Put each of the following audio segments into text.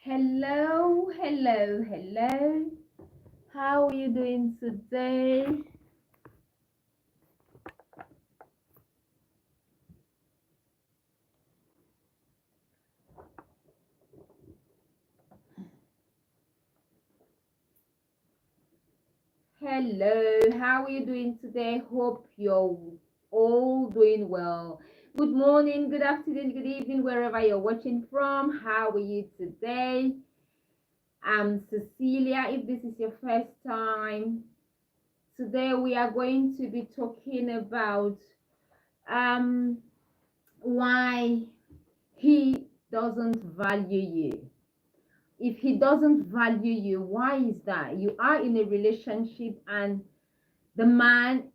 Hello, hello, hello. How are you doing today? Hello, how are you doing today? Hope you're all doing well. Good morning, good afternoon, good evening, wherever you're watching from. How are you today? I'm Cecilia. If this is your first time, today we are going to be talking about um why he doesn't value you. If he doesn't value you, why is that? You are in a relationship and the man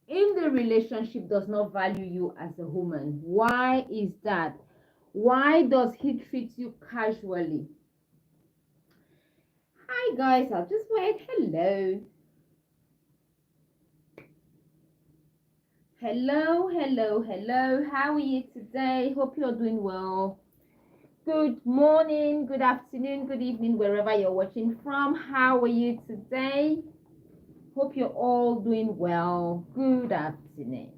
in the relationship does not value you as a woman. Why is that? Why does he treat you casually? Hi guys, I'll just wait. Hello. Hello, hello, hello. How are you today? Hope you're doing well. Good morning, good afternoon, good evening, wherever you're watching from. How are you today? Hope you're all doing well. Good afternoon.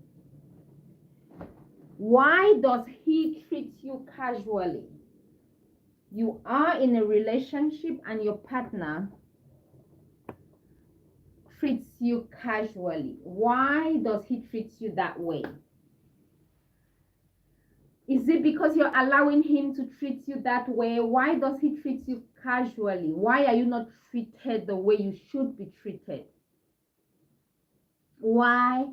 Why does he treat you casually? You are in a relationship and your partner treats you casually. Why does he treat you that way? Is it because you're allowing him to treat you that way? Why does he treat you casually? Why are you not treated the way you should be treated? Why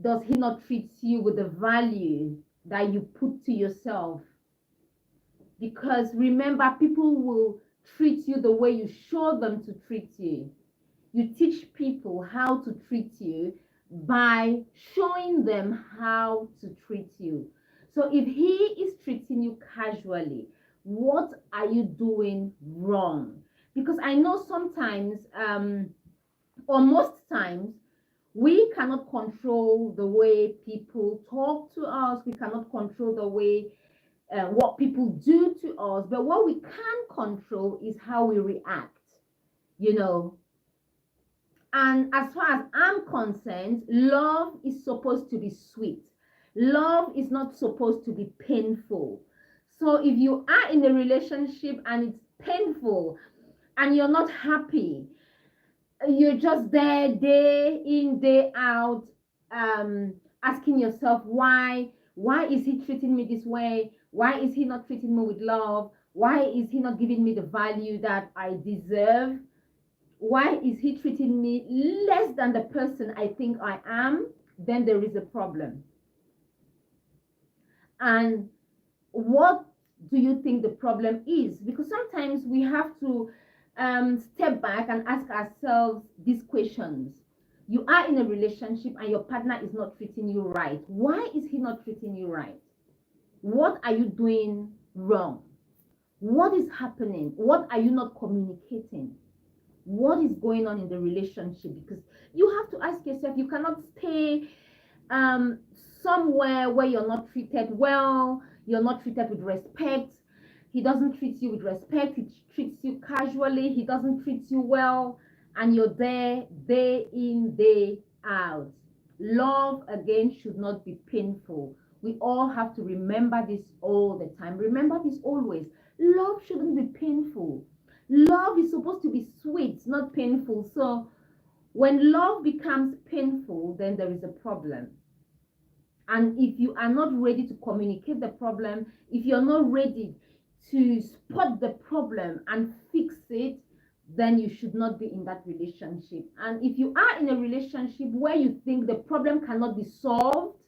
does he not treat you with the value that you put to yourself? Because remember, people will treat you the way you show them to treat you. You teach people how to treat you by showing them how to treat you. So if he is treating you casually, what are you doing wrong? Because I know sometimes, or most times, we cannot control the way people talk to us. We cannot control the way what people do to us. But what we can control is how we react, you know. And as far as I'm concerned, love is supposed to be sweet. Love is not supposed to be painful. So if you are in a relationship and it's painful and you're not happy, you're just there day in, day out, asking yourself why is he treating me this way? Why is he not treating me with love? Why is he not giving me the value that I deserve? Why is he treating me less than the person I think I am? Then there is a problem. And what do you think the problem is? Because sometimes we have to step back and ask ourselves these questions. You are in a relationship and your partner is not treating you right. Why is he not treating you right? What are you doing wrong? What is happening? What are you not communicating? What is going on in the relationship? Because you have to ask yourself, you cannot stay um, somewhere where you're not treated well, you're not treated with respect. He doesn't treat you with respect, he treats you casually, he doesn't treat you well, and you're there day in, day out. Love again should not be painful. We all have to remember this all the time. Remember this always. Love shouldn't be painful. Love is supposed to be sweet, not painful. So when love becomes painful, then there is a problem. And if you are not ready to communicate the problem, if you're not ready to spot the problem and fix it, then you should not be in that relationship. And if you are in a relationship where you think the problem cannot be solved,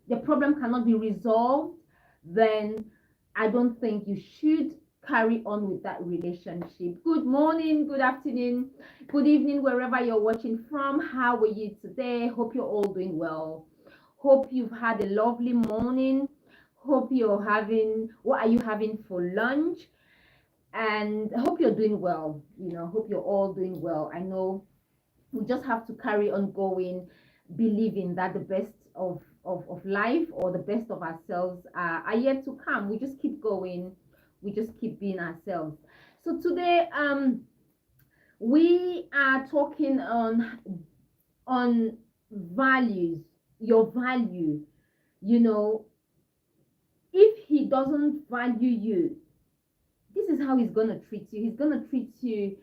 the problem cannot be resolved, then I don't think you should carry on with that relationship. Good morning, good afternoon, good evening, wherever you're watching from. How are you today? Hope you're all doing well. Hope you've had a lovely morning. Hope you're having, what are you having for lunch? And I hope you're doing well. Hope you're all doing well. I know we just have to carry on going, believing that the best of life or the best of ourselves are yet to come. We just keep going. We just keep being ourselves. So today we are talking on values, your value. You know, if he doesn't value you, this is how he's gonna treat you. He's gonna treat you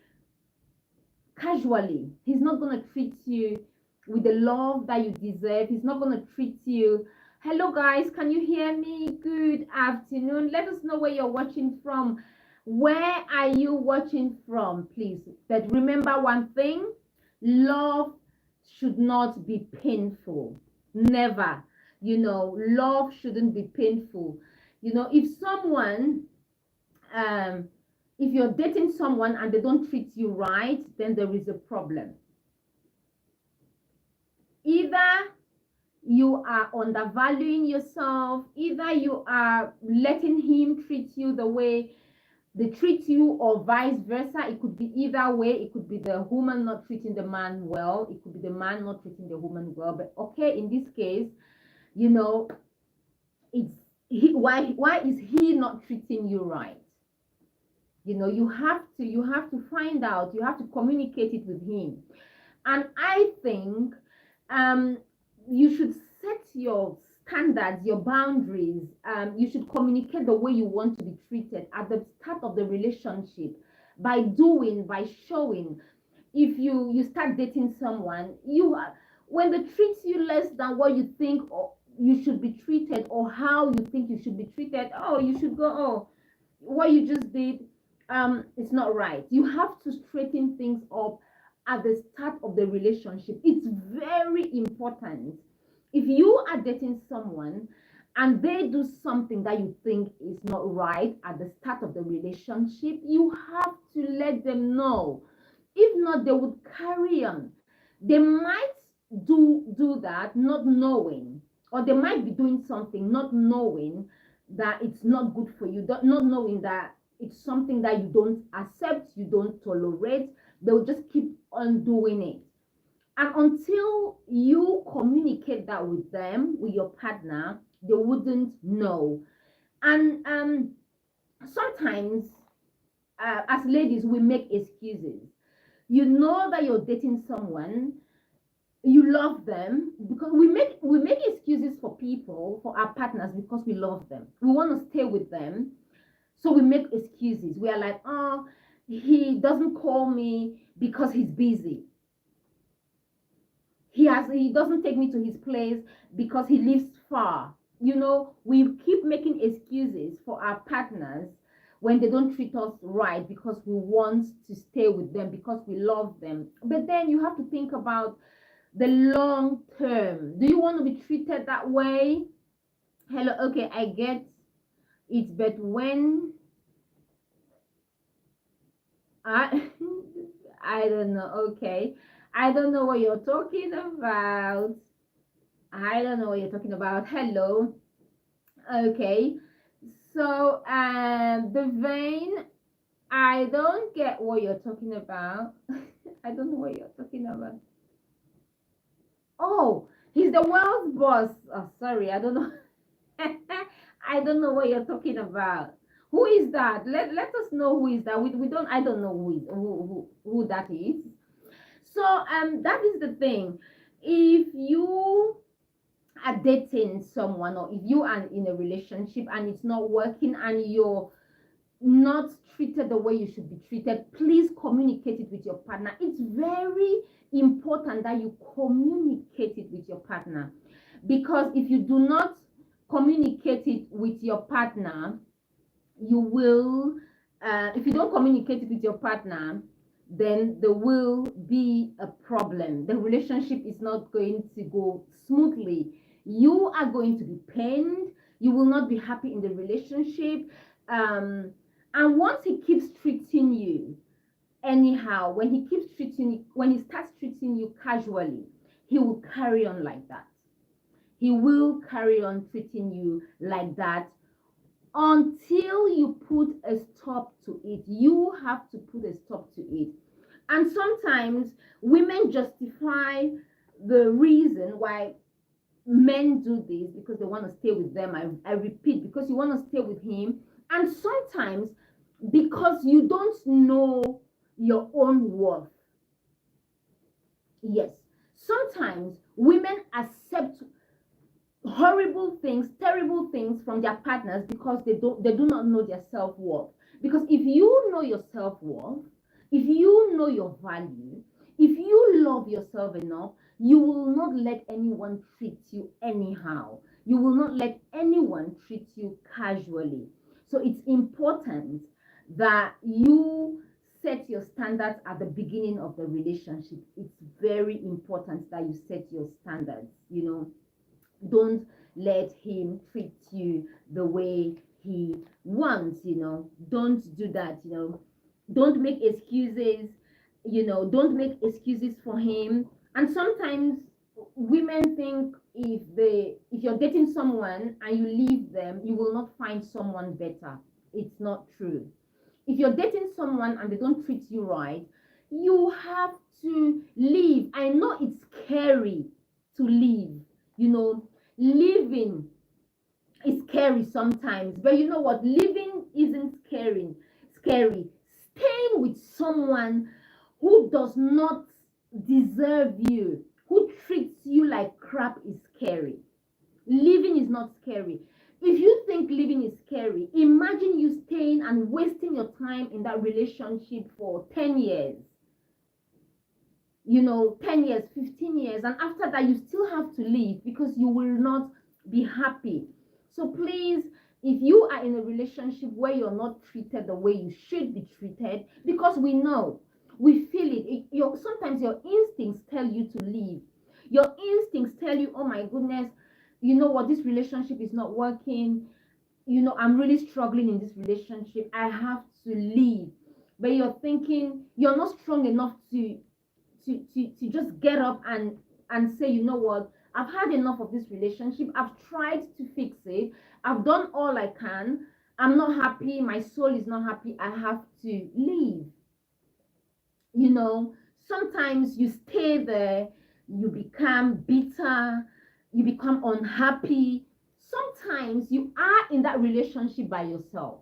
casually. He's not going to treat you with the love that you deserve. He's not going to treat you. Hello guys, can you hear me? Good afternoon. Let us know where you're watching from. Where are you watching from, please? But remember one thing, love should not be painful. Never. You know, love shouldn't be painful. You know, if someone if you're dating someone and they don't treat you right, then there is a problem. Either you are undervaluing yourself, either you are letting him treat you the way they treat you, or vice versa. It could be either way. It could be the woman not treating the man well, it could be the man not treating the woman well. But okay, in this case, you know, it's why is he not treating you right? You know, you have to find out, you have to communicate it with him. And I think you should set your standards, your boundaries. You should communicate the way you want to be treated at the start of the relationship, by showing. If you start dating someone, when they treat you less than what you think or you should be treated, or how you think you should be treated, oh, you should go, oh, what you just did, it's not right. You have to straighten things up at the start of the relationship. It's very important. If you are dating someone and they do something that you think is not right at the start of the relationship, you have to let them know. If not, they would carry on. They might do that not knowing, or they might be doing something not knowing that it's not good for you, not knowing that it's something that you don't accept, you don't tolerate. They'll just keep on doing it. And until you communicate that with them, with your partner, they wouldn't know. And sometimes, as ladies, we make excuses. You know that you're dating someone, you love them, because we make excuses for people, for our partners, because we love them. We want to stay with them. So we make excuses. We are like, oh, he doesn't call me because he's busy. He doesn't take me to his place because he lives far. You know, we keep making excuses for our partners when they don't treat us right, because we want to stay with them, because we love them. But then you have to think about the long term. Do you want to be treated that way? Hello, okay, I get it, but when I I don't know. Okay, I don't know what you're talking about. I don't know what you're talking about. Hello. Okay, so the vein. I don't get what you're talking about. I don't know what you're talking about. Oh, he's the world's boss. Oh, sorry, I don't know. I don't know what you're talking about. Who is that? Let us know who is that. We don't. I don't know who that is. So that is the thing. If you are dating someone, or if you are in a relationship and it's not working, and you're not treated the way you should be treated, please communicate it with your partner. It's very important that you communicate it with your partner, because if you do not communicate it with your partner, you will if you don't communicate it with your partner, then there will be a problem. The relationship is not going to go smoothly. You are going to be pained. You will not be happy in the relationship. And once he keeps treating you anyhow, when he starts treating you casually, he will carry on like that. He will carry on treating you like that until you put a stop to it. You have to put a stop to it. And sometimes women justify the reason why men do this because they want to stay with them. I repeat, because you want to stay with him. And sometimes because you don't know your own worth. Yes, sometimes women accept horrible things, terrible things from their partners because they do not know their self-worth. Because if you know your self-worth, if you know your value, if you love yourself enough, you will not let anyone treat you anyhow. You will not let anyone treat you casually. So it's important that you set your standards at the beginning of the relationship. It's very important that you set your standards, you know. Don't let him treat you the way he wants, you know. Don't do that, you know. Don't make excuses, you know. Don't make excuses for him. And sometimes women think if you're dating someone and you leave them, you will not find someone better. It's not true. If you're dating someone and they don't treat you right, you have to leave. I know it's scary to leave, you know. Living is scary sometimes, but you know what? Living isn't scary. Staying with someone who does not deserve you, who treats you like crap, is scary. Living is not scary. If you think living is scary, imagine you staying and wasting your time in that relationship for 10 years. You know, 10 years, 15 years, and after that you still have to leave because you will not be happy. So please, if you are in a relationship where you're not treated the way you should be treated, because we know, we feel it, sometimes your instincts tell you to leave. Your instincts tell you, oh my goodness, you know what, this relationship is not working, you know, I'm really struggling in this relationship, I have to leave. But you're thinking you're not strong enough to just get up and say, you know what, I've had enough of this relationship, I've tried to fix it, I've done all I can, I'm not happy, my soul is not happy, I have to leave. You know, sometimes you stay there, you become bitter, you become unhappy. Sometimes you are in that relationship by yourself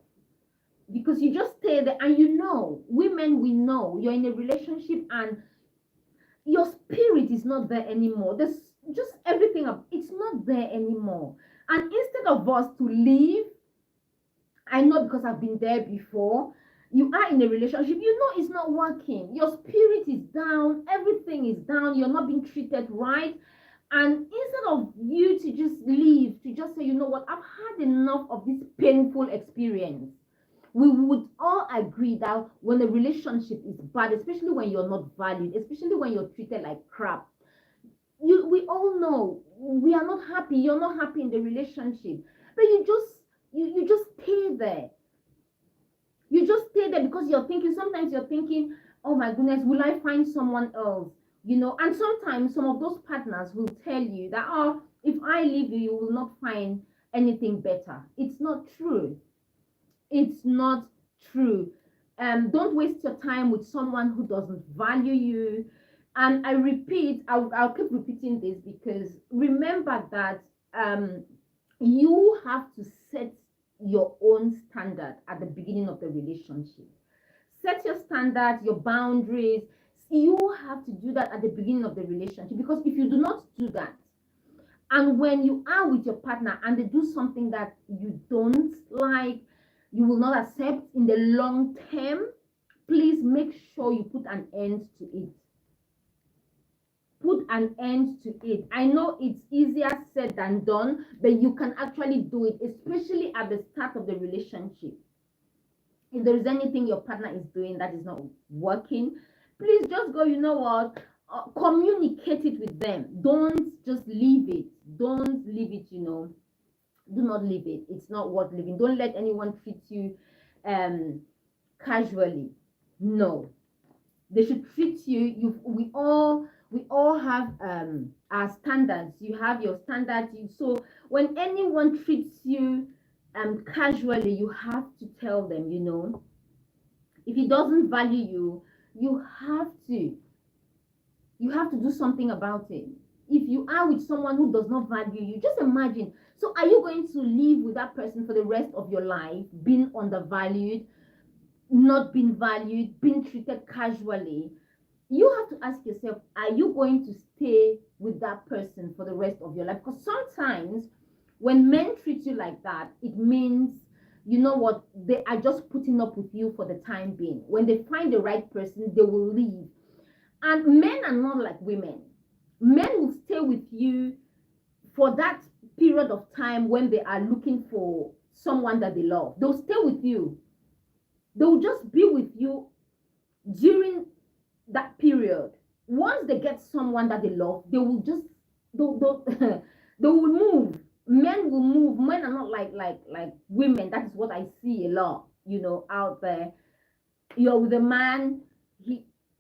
because you just stay there, and you know, women, we know you're in a relationship and your spirit is not there anymore. There's just everything up, it's not there anymore. And instead of us to leave, I know because I've been there before, you are in a relationship, you know it's not working, your spirit is down, everything is down, you're not being treated right. And instead of you to just leave, to just say, you know what, I've had enough of this painful experience, we would all agree that when a relationship is bad, especially when you're not valued, especially when you're treated like crap, we all know we are not happy, you're not happy in the relationship, but you just stay there. You just stay there because you're thinking, sometimes you're thinking, oh my goodness, will I find someone else, you know. And sometimes some of those partners will tell you that, oh, if I leave you, you will not find anything better. It's not true. It's not true. Don't waste your time with someone who doesn't value you. And I repeat, I'll keep repeating this, because remember that you have to set your own standard at the beginning of the relationship. Set your standards, your boundaries. You have to do that at the beginning of the relationship, because if you do not do that, and when you are with your partner and they do something that you don't like, you will not accept in the long term, please make sure you put an end to it. Put an end to it. I know it's easier said than done, but you can actually do it, especially at the start of the relationship. If there is anything your partner is doing that is not working, please just go, you know what, communicate it with them. Don't just leave it. Don't leave it, you know. Do not leave it. It's not worth living. Don't let anyone treat you casually. No, they should treat you. We all have our standards. You have your standards. So when anyone treats you casually, you have to tell them, you know, if he doesn't value you, you have to do something about it. If you are with someone who does not value you, just imagine. So are you going to live with that person for the rest of your life, being undervalued? not being valued, being treated casually, you have to ask yourself, are you going to stay with that person for the rest of your life? Because sometimes when men treat you like that, it means, you know what, they are just putting up with you for the time being. When they find the right person, they will leave. And men are not like women. Men will stay with you for that period of time when they are looking for someone that they love. They'll stay with you. They'll just be with you during that period. Once they get someone that they love, they will just they'll they will move. Men will move. Men are not like women. That is what I see a lot, out there. You're with a man,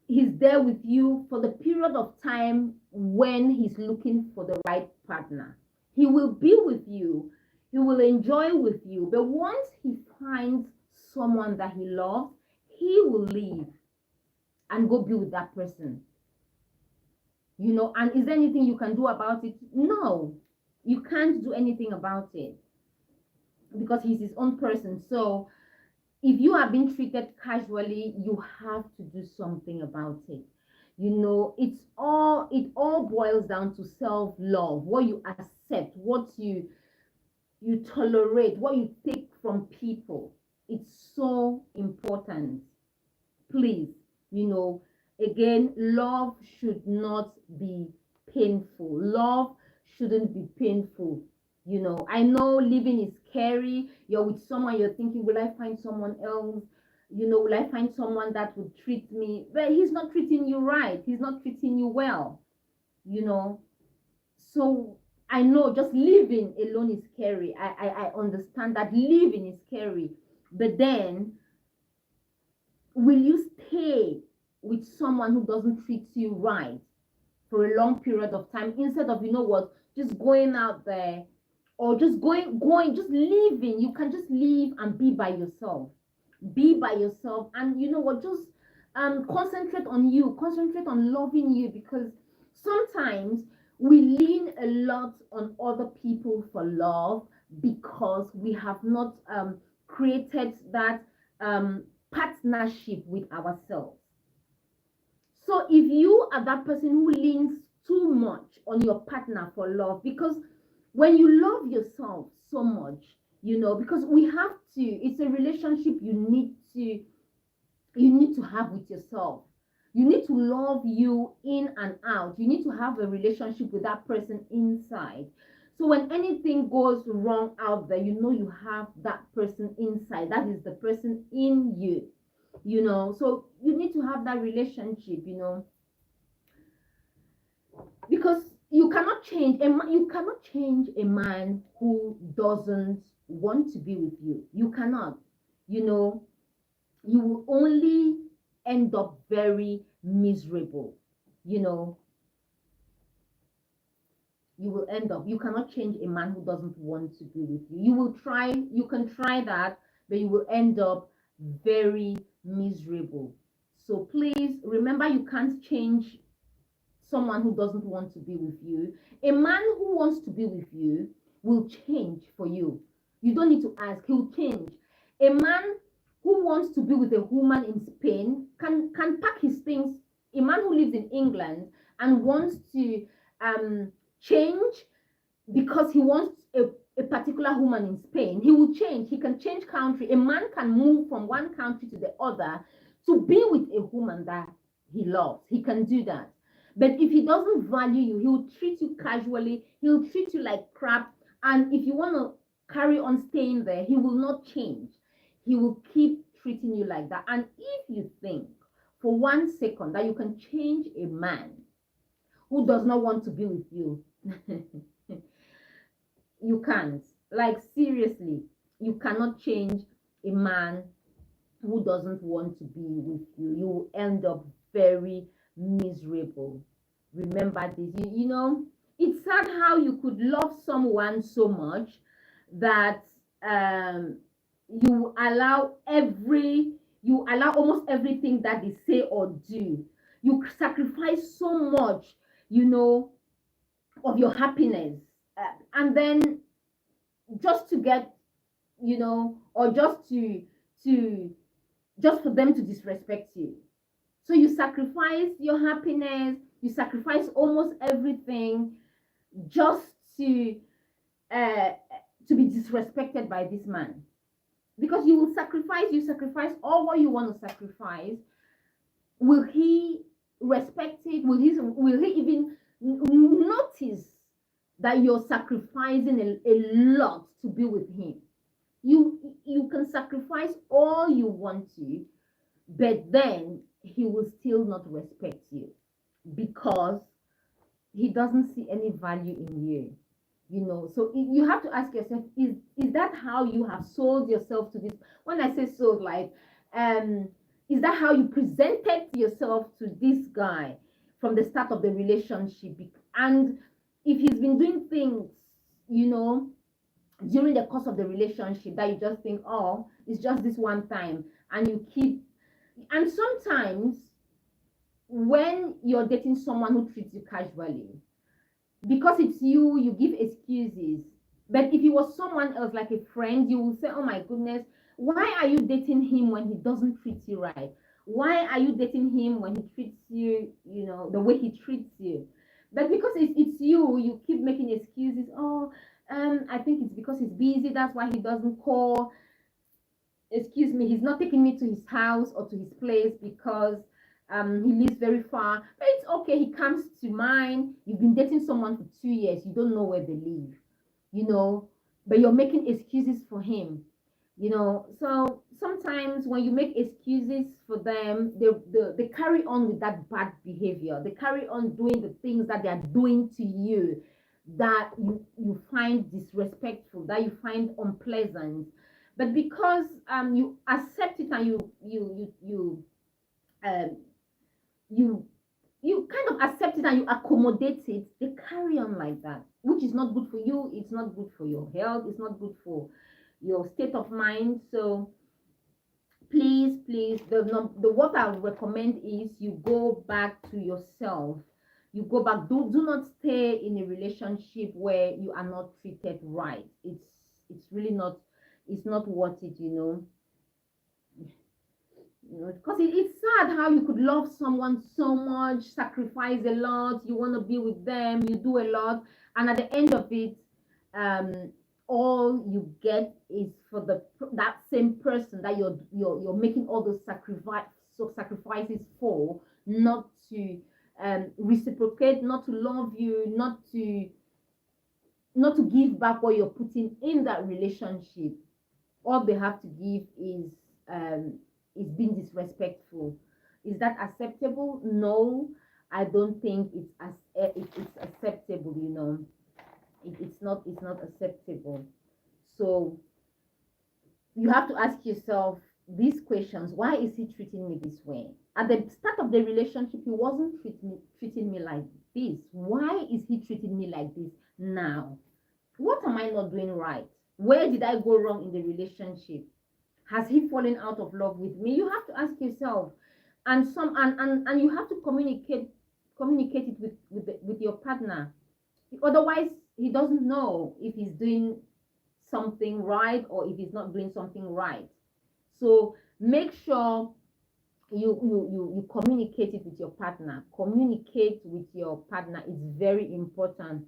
he's there with you for the period of time when he's looking for the right partner. He will be with you, he will enjoy with you, but once he finds someone that he loves, he will leave and go be with that person. And is there anything you can do about it? No, you can't do anything about it because he's his own person. So if you are being treated casually, you have to do something about it. It all boils down to self-love, what you accept, what you tolerate, what you take from people. It's so important. Please, again, love should not be painful. Love shouldn't be painful. I know living is scary. You're with someone, you're thinking, will I find someone else? Will I find someone that would treat me? But he's not treating you right. He's not treating you well. So I know just living alone is scary. I understand that living is scary. But then, will you stay with someone who doesn't treat you right for a long period of time instead of, just going out there or just just leaving? You can just leave and be by yourself. Be by yourself, and just concentrate on you, concentrate on loving you, because sometimes we lean a lot on other people for love because we have not created that partnership with ourselves. So if you are that person who leans too much on your partner for love, because when you love yourself so much, because we have to, it's a relationship you need to have with yourself. You need to love you in and out. You need to have a relationship with that person inside. So when anything goes wrong out there, you have that person inside. That is the person in you. So you need to have that relationship, because you cannot change a man who doesn't want to be with you. You cannot. You will only end up very miserable. You will end up, you cannot change a man who doesn't want to be with you. You can try that, but you will end up very miserable. So please remember, you can't change someone who doesn't want to be with you. A man who wants to be with you will change for you. You don't need to ask, he'll change. A man who wants to be with a woman in Spain can pack his things. A man who lives in England and wants to change because he wants a particular woman in Spain, he will change. He can change country. A man can move from one country to the other to be with a woman that he loves. He can do that. But if he doesn't value you, he will treat you casually. He'll treat you like crap. And if you want to carry on staying there, he will not change. He will keep treating you like that. And if you think for 1 second that you can change a man who does not want to be with you, you can't. Like, seriously, you cannot change a man who doesn't want to be with you. You will end up very miserable. Remember this. It's sad how you could love someone so much that you allow almost everything that they say or do. You sacrifice so much, of your happiness, and then just to get, or just to just for them to disrespect you. So you sacrifice your happiness, you sacrifice almost everything just uh, to be disrespected by this man. Because you sacrifice all what you want to sacrifice. Will he respect it? Will he even notice that you're sacrificing a lot to be with him? You can sacrifice all you want to, but then he will still not respect you because he doesn't see any value in you. So you have to ask yourself, is that how you have sold yourself to this? When I say sold, like, is that how you presented yourself to this guy from the start of the relationship? And if he's been doing things, during the course of the relationship, that you just think, oh, it's just this one time, and you keep. And sometimes when you're dating someone who treats you casually, because it's you give excuses. But if it was someone else, like a friend, you will say, oh my goodness, why are you dating him when he doesn't treat you right? Why are you dating him when he treats you, the way he treats you? But because it's you keep making excuses. Oh, I think it's because he's busy, that's why he doesn't call. Excuse me, he's not taking me to his house or to his place because he lives very far. But it's okay, he comes to mine. You've been dating someone for 2 years, you don't know where they live, but you're making excuses for him. So sometimes when you make excuses for them, they carry on with that bad behavior. They carry on doing the things that they are doing to you, that you find disrespectful, that you find unpleasant. But because you accept it, and um, you you kind of accept it and you accommodate it, they carry on like that, which is not good for you. It's not good for your health. It's not good for your state of mind. So please, the what I would recommend is you go back to yourself. You go back. Do not stay in a relationship where you are not treated right. It's really not. It's not worth it. Because it's sad how you could love someone so much, sacrifice a lot, you want to be with them, you do a lot, and at the end of it, all you get is for that same person that you're making all those sacrifices for, not to reciprocate, not to love you, not to give back what you're putting in that relationship. All they have to give is being disrespectful. Is that acceptable? No, I don't think it's acceptable. It's not acceptable. So you have to ask yourself these questions. Why is he treating me this way? At the start of the relationship, he wasn't treating me like this. Why is he treating me like this now? What am I not doing right? Where did I go wrong in the relationship? Has he fallen out of love with me? You have to ask yourself, and you have to communicate it with your partner. Otherwise, he doesn't know if he's doing something right or if he's not doing something right. So make sure you communicate it with your partner. Communicate with your partner is very important.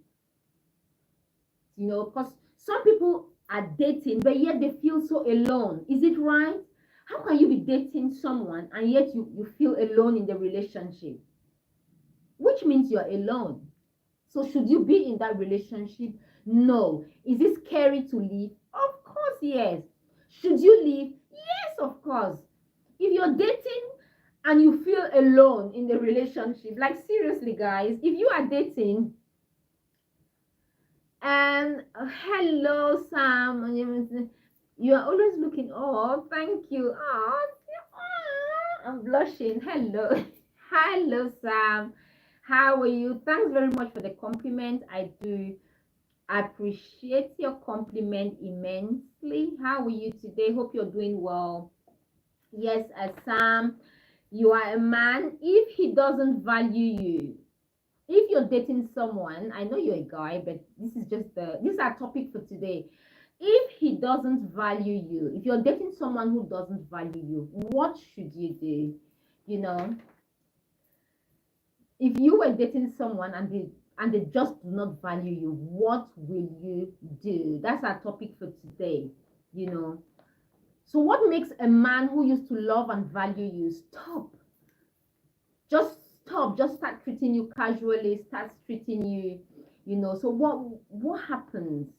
Because some people are dating, but yet they feel so alone. Is it right? How can you be dating someone and yet you feel alone in the relationship? Which means you're alone. So should you be in that relationship? No. Is it scary to leave? Of course, yes. Should you leave? Yes, of course. If you're dating and you feel alone in the relationship, like seriously, guys, if you are dating and hello, Sam, you are always looking. Oh, thank you. Oh, I'm blushing. Hello. Hello, Sam. How are you? Thanks very much for the compliment. I do appreciate your compliment immensely. How are you today? Hope you're doing well. Yes, Sam, you are a man. If he doesn't value you, if you're dating someone, I know you're a guy, but this is our topic for today. If he doesn't value you, if you're dating someone who doesn't value you, what should you do? You know, if you were dating someone and they just do not value you, what will you do? That's our topic for today. You know, so what makes a man who used to love and value you stop? Just stop. Just start treating you casually. Start treating you, you know. So what happens?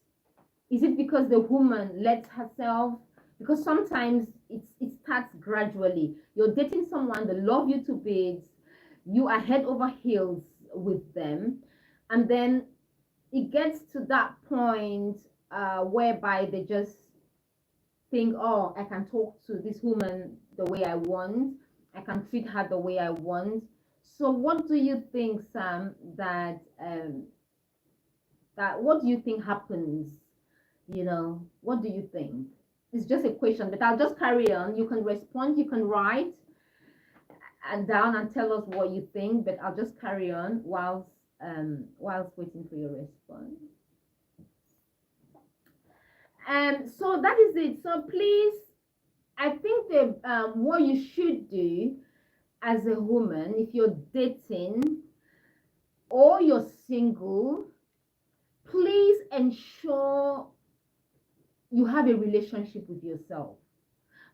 Is it because the woman lets herself? Because sometimes it starts gradually. You're dating someone, they love you to bits, you are head over heels with them, and then it gets to that point whereby they just think, oh, I can talk to this woman the way I want, I can treat her the way I want. So what do you think, Sam, that what do you think happens? You know, what do you think? It's just a question, but I'll just carry on. You can respond, you can write and down and tell us what you think, but I'll just carry on whilst waiting for your response. So that is it. So please, I think that what you should do as a woman, if you're dating or you're single, please ensure you have a relationship with yourself.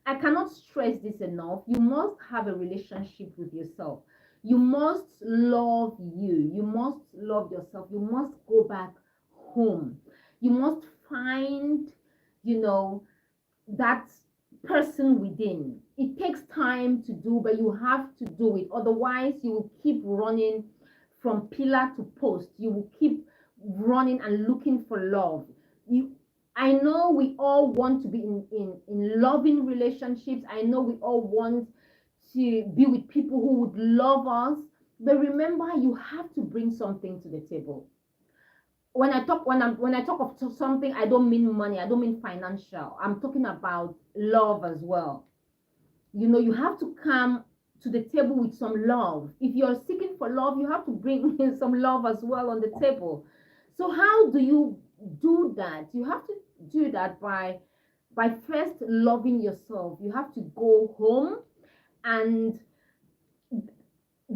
I cannot stress this enough. You must have a relationship with yourself. You must love you. You must love yourself. You must go back home. You must find, you know, that person within. It takes time to do, but you have to do it. Otherwise, you will keep running from pillar to post. You will keep running and looking for love. I know we all want to be in loving relationships. I know we all want to be with people who would love us. But remember, you have to bring something to the table. When I talk of something, I don't mean money. I don't mean financial. I'm talking about love as well. You know, you have to come to the table with some love. If you're seeking for love, you have to bring some love as well on the table. So how do you do that? You have to do that by first loving yourself. You have to go home and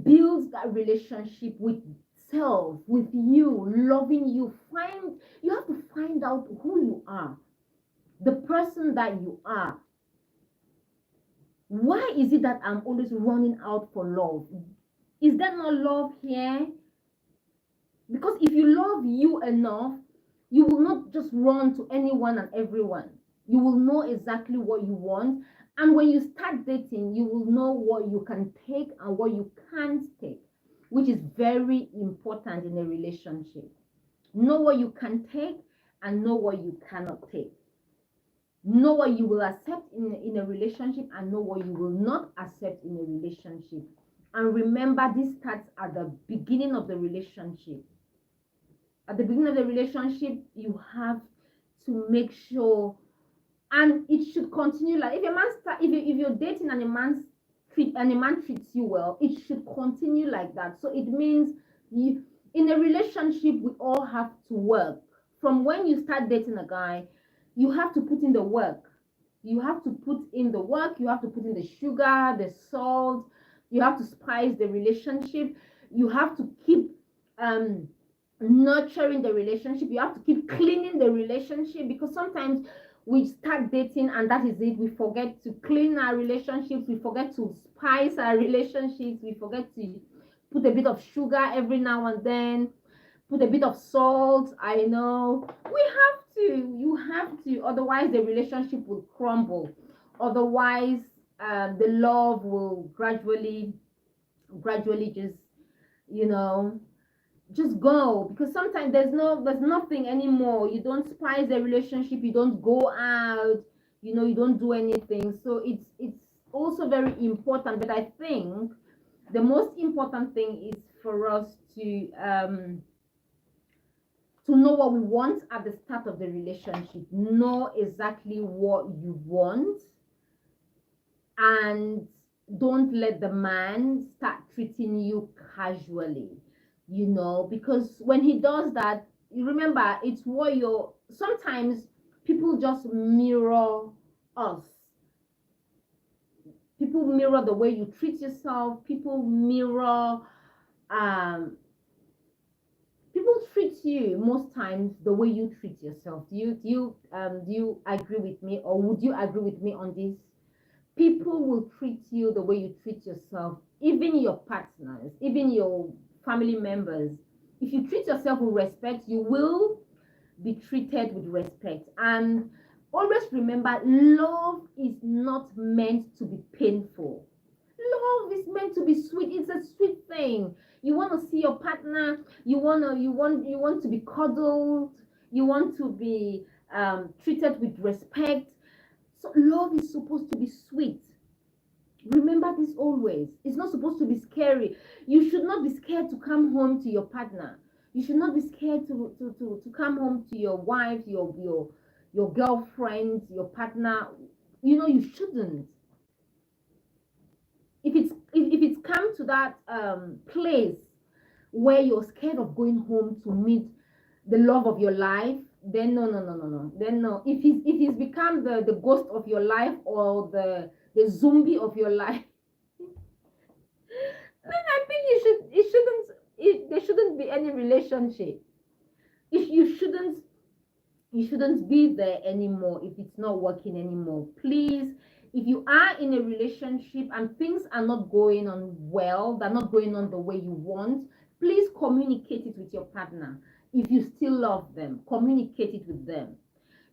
build that relationship with self, with you, loving you. You have to find out who you are, the person that you are. Why is it that I'm always running out for love? Is there no love here? Because if you love you enough, you will not just run to anyone and everyone. You will know exactly what you want. And when you start dating, you will know what you can take and what you can't take, which is very important in a relationship. Know what you can take and know what you cannot take. Know what you will accept in a relationship and know what you will not accept in a relationship. And remember, this starts at the beginning of the relationship. At the beginning of the relationship, you have to make sure, and it should continue like if you're dating and a man treats you well, it should continue like that. So it means in a relationship, we all have to work. From when you start dating a guy, you have to put in the work. You have to put in the work. You have to put in the sugar, the salt. You have to spice the relationship. You have to keep nurturing the relationship. You have to keep cleaning the relationship, because sometimes we start dating and that is it. We forget to clean our relationships. We forget to spice our relationships. We forget to put a bit of sugar every now and then, put a bit of salt. I know we have to. You have to. Otherwise, the relationship will crumble. Otherwise, the love will gradually just, you know, just go, because sometimes there's nothing anymore. You don't spice the relationship, you don't go out, you know, you don't do anything. So it's also very important. But I think the most important thing is for us to know what we want at the start of the relationship. Know exactly what you want, and don't let the man start treating you casually, because when he does that, you remember, it's what you're sometimes People just mirror us. People mirror the way you treat yourself. Um, People treat you most times the way you treat yourself. Do you agree with me, or would you agree with me on this? People will treat you the way you treat yourself, even your partners, even your family members. If you treat yourself with respect, you will be treated with respect. And always remember, love is not meant to be painful. Love is meant to be sweet. It's a sweet thing. You want to see your partner, you want to be cuddled, you want to be treated with respect. So love is supposed to be sweet. Remember this always. It's not supposed to be scary. You should not be scared to come home to your partner. You should not be scared to come home to your wife, your girlfriend, your partner. You shouldn't. If it's come to that place where you're scared of going home to meet the love of your life, then no, no, no, no, no. Then no. If he's become the ghost of your life, or the zombie of your life, then I think there shouldn't be any relationship. If you shouldn't be there anymore if it's not working anymore. Please, if you are in a relationship and things are not going on well, they're not going on the way you want, please communicate it with your partner. If you still love them, communicate it with them.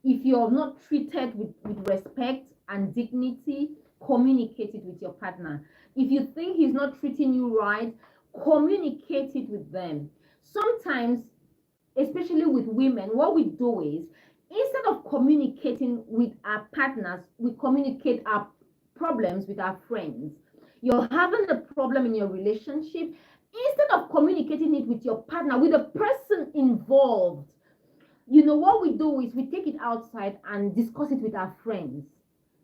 If you're not treated with respect and dignity, communicate it with your partner. If you think he's not treating you right, communicate it with them. Sometimes, especially with women, what we do is, instead of communicating with our partners, we communicate our problems with our friends. You're having a problem in your relationship, instead of communicating it with your partner, with the person involved, what we do is we take it outside and discuss it with our friends.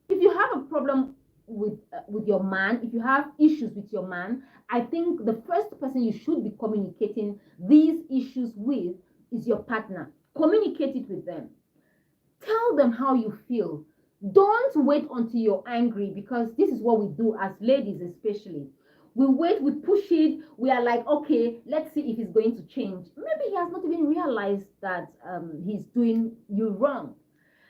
If you have a problem with your man, if you have issues with your man, I think the first person you should be communicating these issues with is your partner. Communicate it with them. Tell them how you feel. Don't wait until you're angry, because this is what we do as ladies, especially. We wait, we push it, we are like, okay, let's see if he's going to change. Maybe he has not even realized that he's doing you wrong.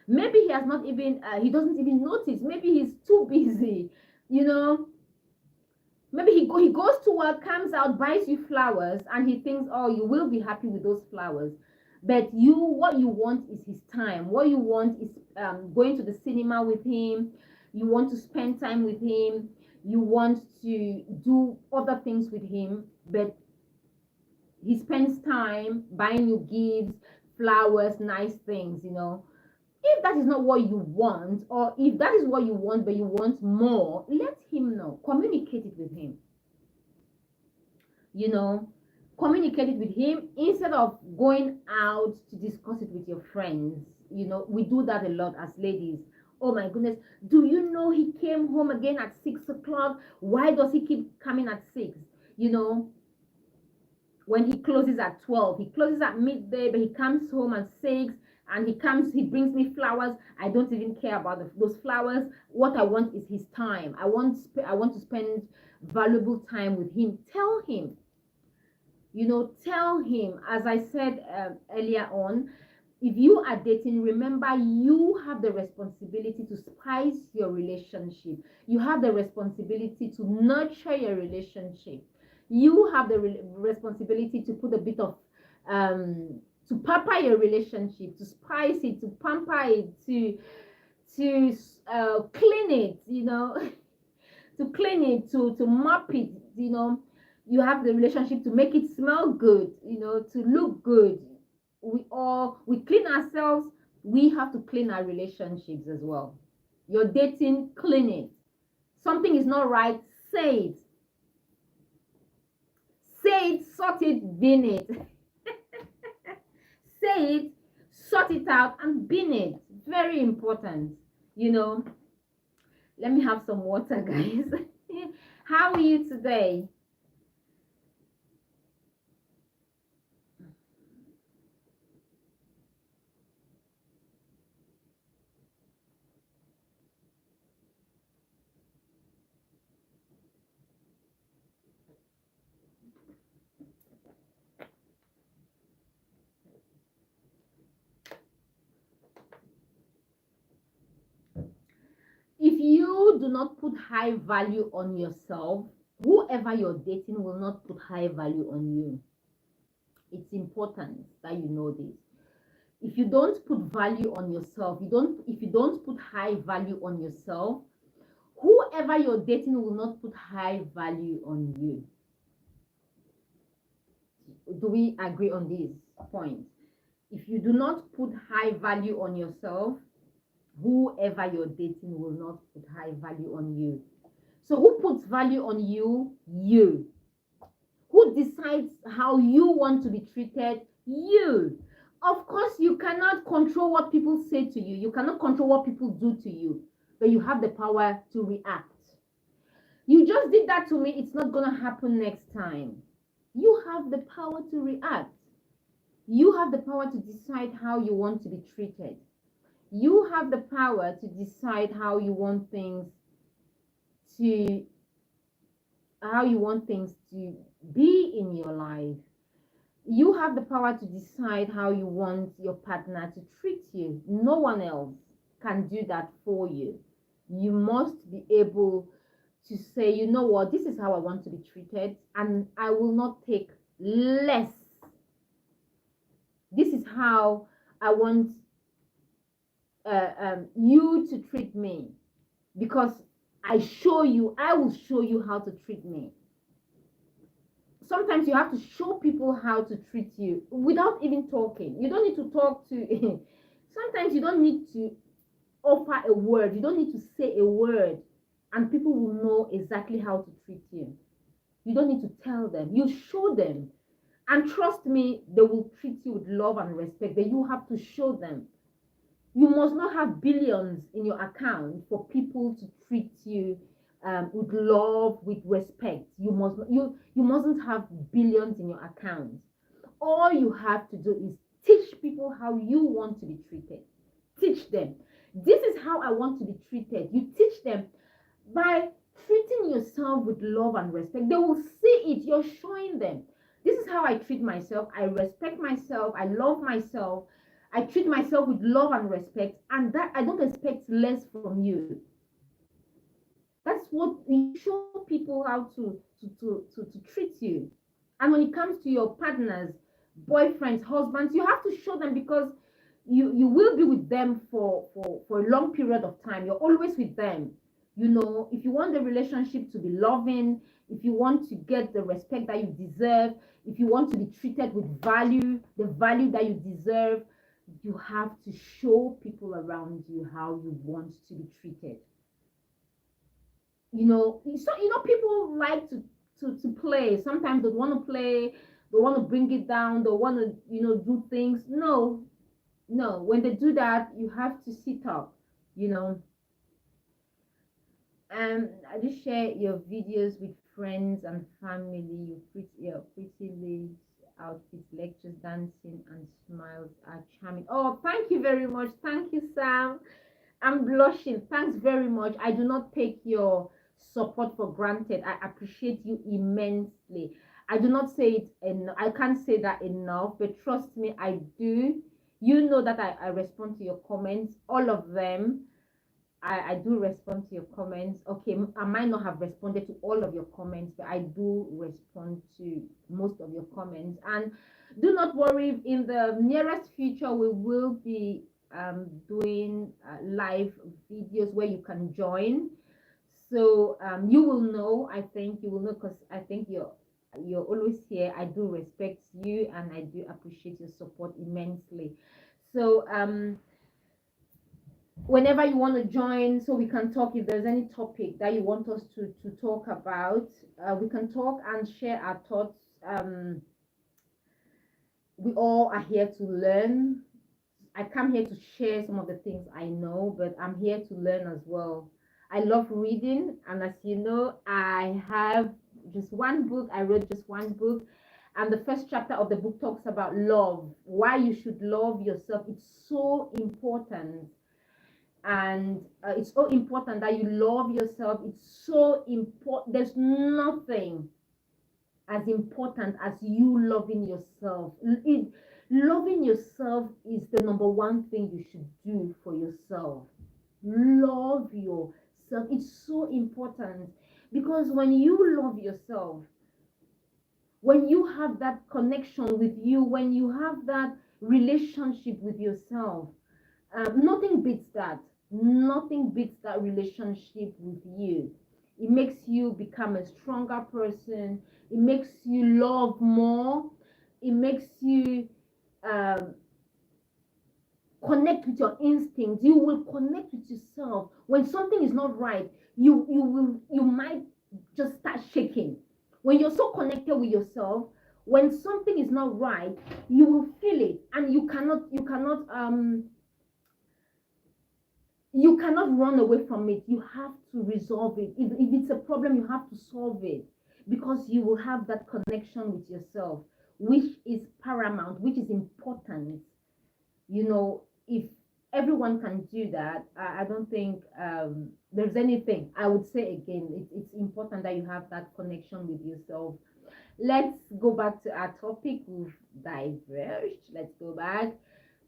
Maybe he has not even he doesn't even notice. Maybe he's too busy. Maybe he goes to work, comes out, buys you flowers, and he thinks, oh, you will be happy with those flowers. But what you want is his time. What you want is going to the cinema with him. You want to spend time with him. You want to do other things with him. But he spends time buying you gifts, flowers, nice things. If that is not what you want, or if that is what you want but you want more, let him know. Communicate it with him. Communicate it with him instead of going out to discuss it with your friends. We do that a lot as ladies. Oh my goodness, do you know he came home again at 6 o'clock? Why does he keep coming at 6? When he closes at 12, he closes at midday, but he comes home at 6, and he brings me flowers. I don't even care about those flowers. What I want is his time. I want to spend valuable time with him. Tell him. Tell him, as I said earlier on, if you are dating, remember, you have the responsibility to spice your relationship. You have the responsibility to nurture your relationship. You have the responsibility to put a bit of to pamper your relationship, to spice it, to pamper it, to clean it, to clean it, to mop it. You have the relationship to make it smell good, to look good. We clean ourselves. We have to clean our relationships as well. You're dating, clean it. Something is not right, say it. Say it, sort it, bin it. Say it, sort it out, and bin it. Very important. Let me have some water, guys. How are you today? do not put high value on yourself, whoever you're dating will not put high value on you. It's important that you know this. If you don't put value on yourself, if you don't put high value on yourself, whoever you're dating will not put high value on you. Do we agree on this point? If you do not put high value on yourself, whoever you're dating will not put high value on you. So who puts value on you? You. Who decides how you want to be treated? You. Of course, you cannot control what people say to you. You cannot control what people do to you, but you have the power to react. You just did that to me. It's not going to happen next time. You have the power to react. You have the power to decide how you want to be treated. You have the power to decide how you want things to be in your life. You have the power to decide how you want your partner to treat you. No one else can do that for you. You must be able to say, you know what, this is how I want to be treated, and I will not take less. This is how I want you to treat me, because I will show you how to treat me. Sometimes you have to show people how to treat you without even talking. You don't need to talk to sometimes you don't need to offer a word. You don't need to say a word, and people will know exactly how to treat you. You don't need to tell them. You show them, and trust me, they will treat you with love and respect. But you have to show them. You must not have billions in your account for people to treat you with love, with respect. You mustn't have billions in your account. All you have to do is teach people how you want to be treated. Teach them. This is how I want to be treated. You teach them by treating yourself with love and respect. They will see it. You're showing them. This is how I treat myself. I respect myself. I love myself. I treat myself with love and respect, and that I don't expect less from you. That's what you show people how to treat you. And when it comes to your partners, boyfriends, husbands, you have to show them, because you will be with them for a long period of time. You're always with them. You know, if you want the relationship to be loving, if you want to get the respect that you deserve, if you want to be treated with value, the value that you deserve, you have to show people around you how you want to be treated. People like to play. Sometimes they want to play, they want to bring it down, they want to, do things. No. When they do that, you have to sit up, I just share your videos with friends and family. Your pretty ladies outfits, lectures, dancing, and smiles are charming. Oh, thank you very much. Thank you, Sam. I'm blushing. Thanks very much. I do not take your support for granted. I appreciate you immensely. I do not say it enough. I can't say that enough, but trust me, I do. You know that I respond to your comments, all of them. I do respond to your comments. Okay, I might not have responded to all of your comments, but I do respond to most of your comments. And do not worry, in the nearest future, we will be doing live videos where you can join. So you will know, because I think you're always here. I do respect you, and I do appreciate your support immensely. So whenever you want to join, so we can talk. If there's any topic that you want us to talk about, we can talk and share our thoughts. We all are here to learn. I come here to share some of the things I know, but I'm here to learn as well. I love reading, and as you know, I have just one book. I wrote just one book, and the first chapter of the book talks about love, why you should love yourself. It's so important. And it's so important that you love yourself. It's so important. There's nothing as important as you loving yourself. Loving yourself is the number one thing you should do for yourself. Love yourself. yourself. It's so important, because when you love yourself, when you have that connection with you, when you have that relationship with yourself, nothing beats that. Nothing beats that relationship with you. It makes you become a stronger person. It makes you love more. It makes you um, connect with your instincts. You will connect with yourself. When something is not right, you might just start shaking. When you're so connected with yourself, when something is not right, you will feel it, and you cannot run away from it. You have to resolve it. If it's a problem, you have to solve it, because you will have that connection with yourself, which is paramount, which is important. If everyone can do that, I don't think there's anything. I would say again, it's important that you have that connection with yourself. Let's go back to our topic. We've diverged. Let's go back.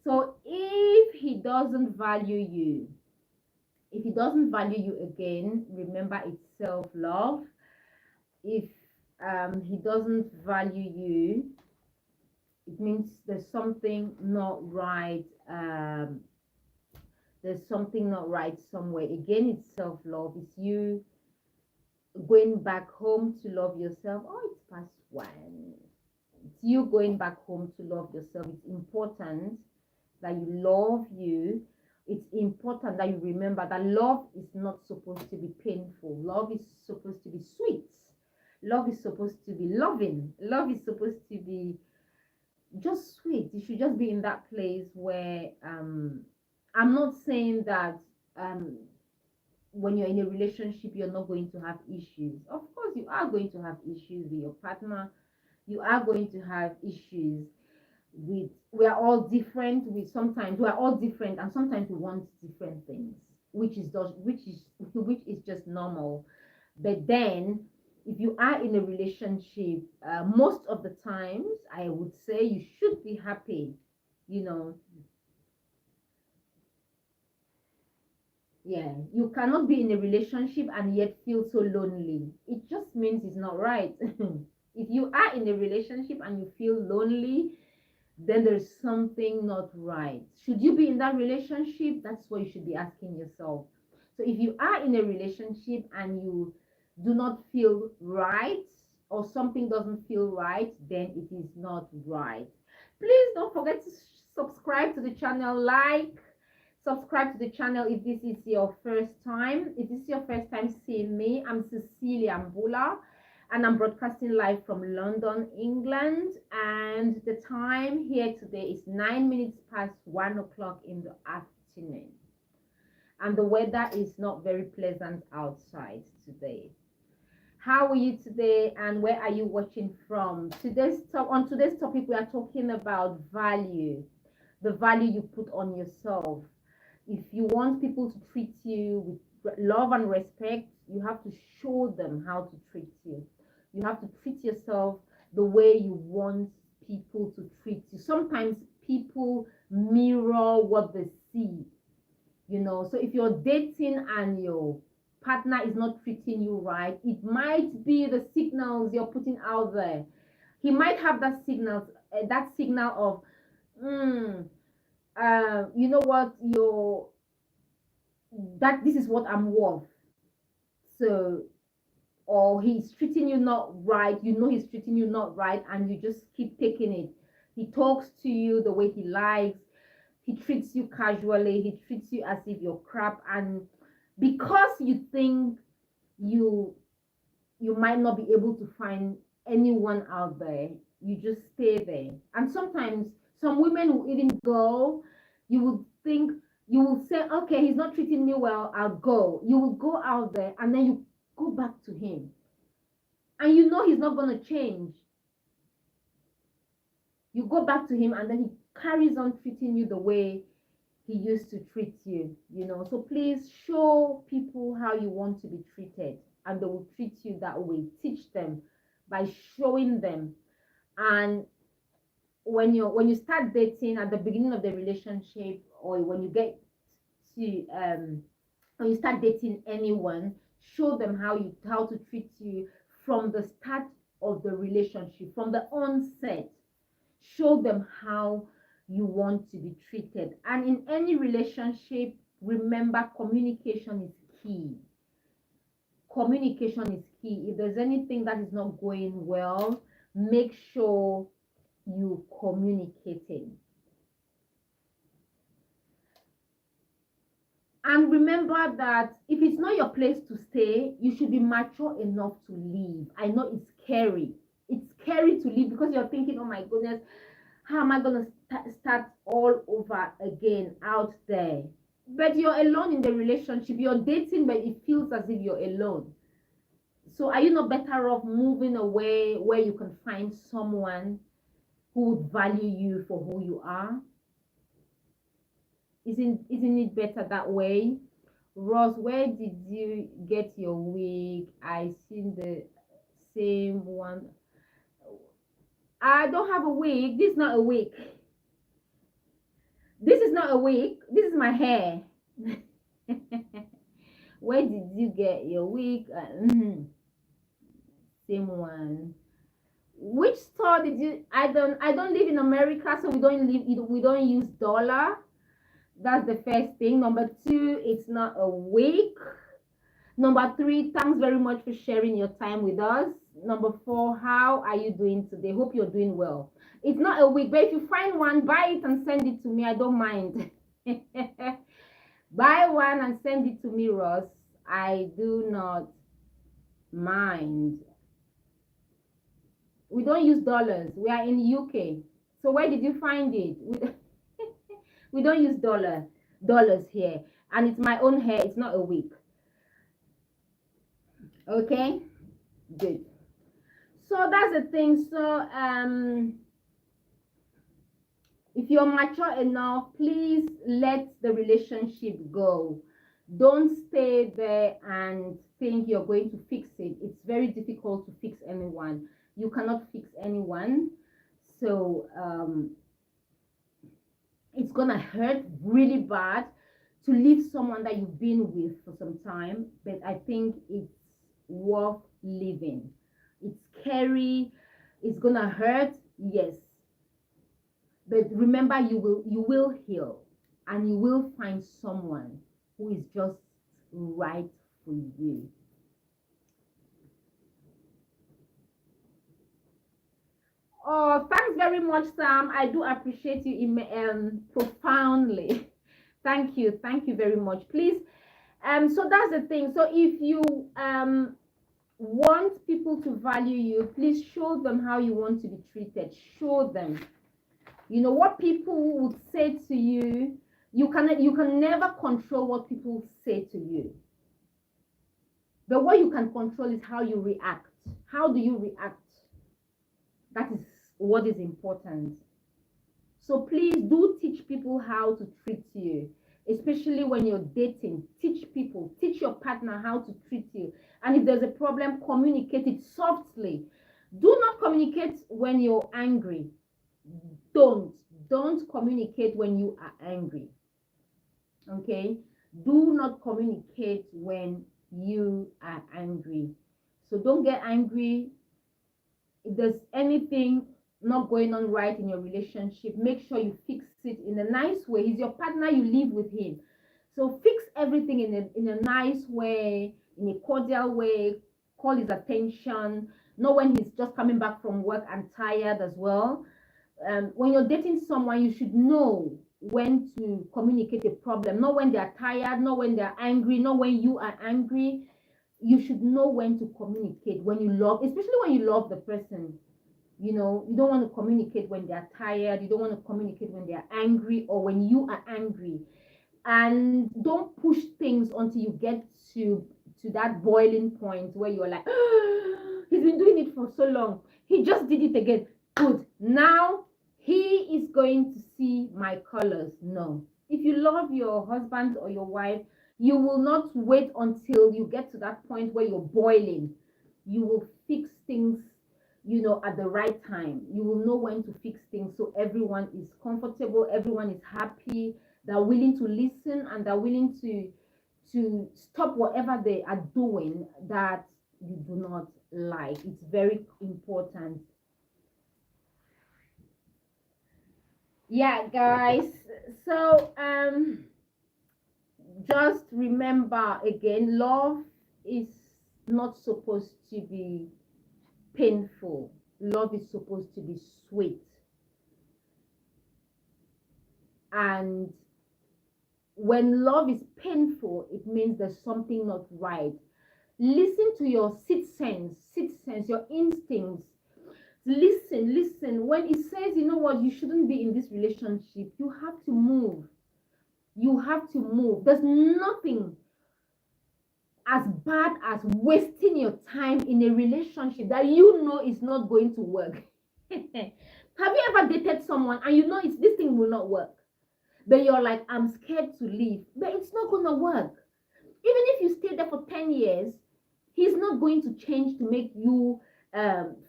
So if he doesn't value you, if he doesn't value you, again, remember, it's self-love. If he doesn't value you, it means there's something not right. There's something not right somewhere. Again, it's self-love. It's you going back home to love yourself. Oh, it's past 1. It's you going back home to love yourself. It's important that you love you. It's important that you remember that love is not supposed to be painful. Love is supposed to be sweet. Love is supposed to be loving. Love is supposed to be just sweet. You should just be in that place where I'm not saying that when you're in a relationship you're not going to have issues. Of course you are going to have issues with your partner. You are going to have issues with, we are all different. We are all different, and sometimes we want different things, which is just normal. But then if you are in a relationship, most of the times I would say you should be happy. Yeah, you cannot be in a relationship and yet feel so lonely. It just means it's not right. If you are in a relationship and you feel lonely, then there's something not right. Should you be in that relationship? That's what you should be asking yourself. So if you are in a relationship and you do not feel right, or something doesn't feel right, then it is not right. Please don't forget to subscribe to the channel, subscribe to the channel if this is your first time. If this is your first time seeing me, I'm Cecilia Mbullah, and I'm broadcasting live from London, England. And the time here today is 9 minutes past 1 o'clock in the afternoon. And the weather is not very pleasant outside today. How are you today, and where are you watching from? On today's topic, we are talking about value, the value you put on yourself. If you want people to treat you with love and respect, you have to show them how to treat you. You have to treat yourself the way you want people to treat you. Sometimes people mirror what they see, So if you're dating and your partner is not treating you right, it might be the signals you're putting out there. He might have that signal of, you know what, this is what I'm worth. So, or he's treating you not right, he's treating you not right, and you just keep taking it. He talks to you the way he likes. He treats you casually. He treats you as if you're crap, and because you think you might not be able to find anyone out there, you just stay there. And sometimes some women will even go. You will say, okay, he's not treating me well, I'll go. You will go out there, and then you go back to him, and he's not going to change. You go back to him, and then he carries on treating you the way he used to treat you. So please show people how you want to be treated, and they will treat you that way. Teach them by showing them. And when you start dating, at the beginning of the relationship, or when you get to when you start dating anyone, show them how to treat you from the start of the relationship, from the onset. Show them how you want to be treated. And in any relationship, remember, communication is key. Communication is key. If there's anything that is not going well, make sure you communicating. And remember that if it's not your place to stay, you should be mature enough to leave. I know it's scary. It's scary to leave because you're thinking, oh my goodness, how am I going to start all over again out there? But you're alone in the relationship. You're dating, but it feels as if you're alone. So are you not better off moving away where you can find someone who would value you for who you are? Isn't it better that way? Ross, where did you get your wig? I seen the same one. I don't have a wig. This is not a wig. This is not a wig. This is my hair. Where did you get your wig? Same one. Which store did you? I don't live in America, so we don't use dollar. That's the first thing. Number two, it's not a wig. Number three, thanks very much for sharing your time with us. Number four, how are you doing today? Hope you're doing well. It's not a wig, but if you find one, buy it and send it to me. I don't mind. Buy one and send it to me, Ross. I do not mind. We don't use dollars. We are in UK. So where did you find it? We don't use dollars here. And it's my own hair. It's not a wig. Okay? Good. So that's the thing. So if you're mature enough, please let the relationship go. Don't stay there and think you're going to fix it. It's very difficult to fix anyone. You cannot fix anyone. So it's gonna hurt really bad to leave someone that you've been with for some time, but I think it's worth living. It's scary, it's gonna hurt, yes, but remember, you will heal, and you will find someone who is just right for you. Oh, thanks very much, Sam. I do appreciate you profoundly. Thank you very much. Please, so that's the thing. So if you want people to value you, please show them how you want to be treated. Show them. You know what people would say to you. You can never control what people say to you. But what you can control is how you react. How do you react? That is what is important. So please do teach people how to treat you, especially when you're dating. Teach people, teach your partner how to treat you. And if there's a problem, communicate it softly. Do not communicate when you're angry. Don't communicate when you are angry. Okay? Do not communicate when you are angry. So don't get angry. If there's anything not going on right in your relationship, make sure you fix it in a nice way. He's your partner, you live with him. So fix everything in a nice way, in a cordial way. Call his attention. Know when he's just coming back from work and tired as well. When you're dating someone, you should know when to communicate a problem. Not when they're tired, not when they're angry, not when you are angry. You should know when to communicate when you love, especially when you love the person. You know, you don't want to communicate when they're tired. You don't want to communicate when they're angry or when you are angry. And don't push things until you get to that boiling point where you're like, oh, he's been doing it for so long. He just did it again. Good. Now he is going to see my colors. No. If you love your husband or your wife, you will not wait until you get to that point where you're boiling. You will fix things, you know, at the right time. You will know when to fix things so everyone is comfortable, everyone is happy, they're willing to listen, and they're willing to stop whatever they are doing that you do not like. It's very important. Yeah, guys. So just remember again, love is not supposed to be painful. Love is supposed to be sweet. And when love is painful, it means there's something not right. Listen to your sixth sense, your instincts. Listen. When it says, you know what, you shouldn't be in this relationship, you have to move. You have to move. There's nothing as bad as wasting your time in a relationship that you know is not going to work. Have you ever dated someone and you know this thing will not work? But you're like, I'm scared to leave. But it's not going to work. Even if you stay there for 10 years, he's not going to change to make you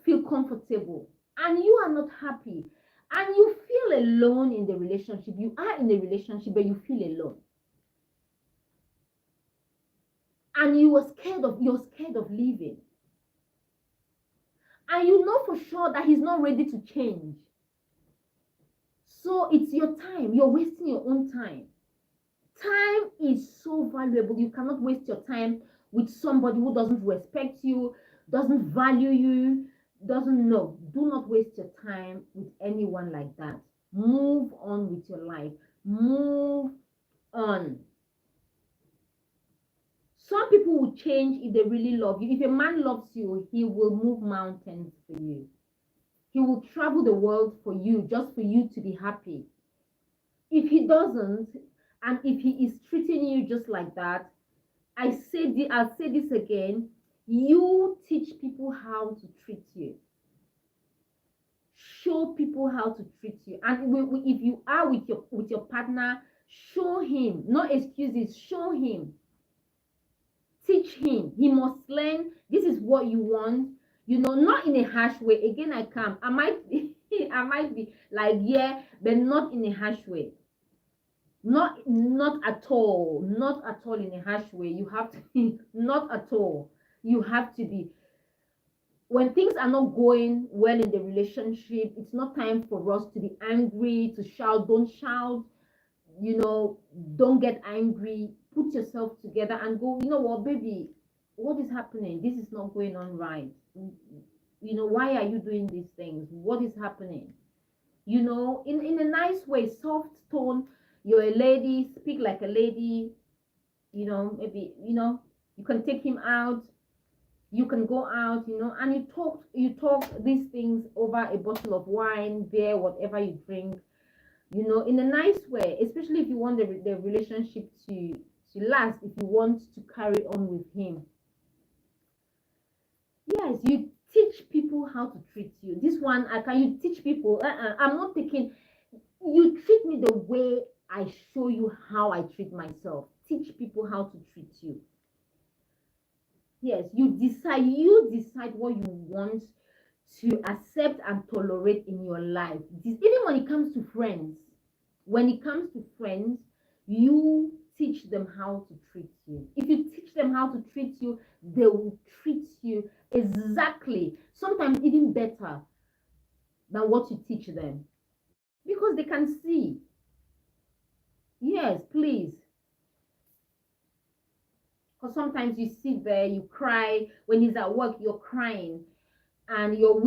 feel comfortable. And you are not happy. And you feel alone in the relationship. You are in a relationship, but you feel alone. And you're scared of leaving. And you know for sure that he's not ready to change. So it's your time. You're wasting your own time. Time is so valuable. You cannot waste your time with somebody who doesn't respect you, doesn't value you, doesn't know. Do not waste your time with anyone like that. Move on with your life. Move on. Some people will change if they really love you. If a man loves you, he will move mountains for you. He will travel the world for you, just for you to be happy. If he doesn't, and if he is treating you just like that, I'll say this again, you teach people how to treat you. Show people how to treat you. And if you are with your partner, show him. No excuses. Show him. Teach him. He must learn. This is what you want. You know, not in a harsh way. Again, I might be like, yeah, but not in a harsh way. Not at all in a harsh way. You have to be, not at all. You have to be. When things are not going well in the relationship, it's not time for us to be angry, to shout. Don't shout. You know, don't get angry. Put yourself together and go, you know what, baby, what is happening? This is not going on right. You know, why are you doing these things? What is happening? You know, in a nice way, soft tone. You're a lady, speak like a lady. You know, maybe, you know, you can take him out. You can go out, you know, and you talk these things over a bottle of wine, beer, whatever you drink, you know, in a nice way, especially if you want the relationship to last, if you want to carry on with him. Yes, you teach people how to treat you. This one, can you teach people? I'm not taking, you treat me the way I show you how I treat myself. Teach people how to treat you. Yes, you decide what you want to accept and tolerate in your life. Even when it comes to friends, you teach them how to treat you. If you teach them how to treat you, they will treat you exactly, sometimes even better than what you teach them, because they can see. Yes, please. Because sometimes you sit there, you cry. When he's at work, you're crying and you're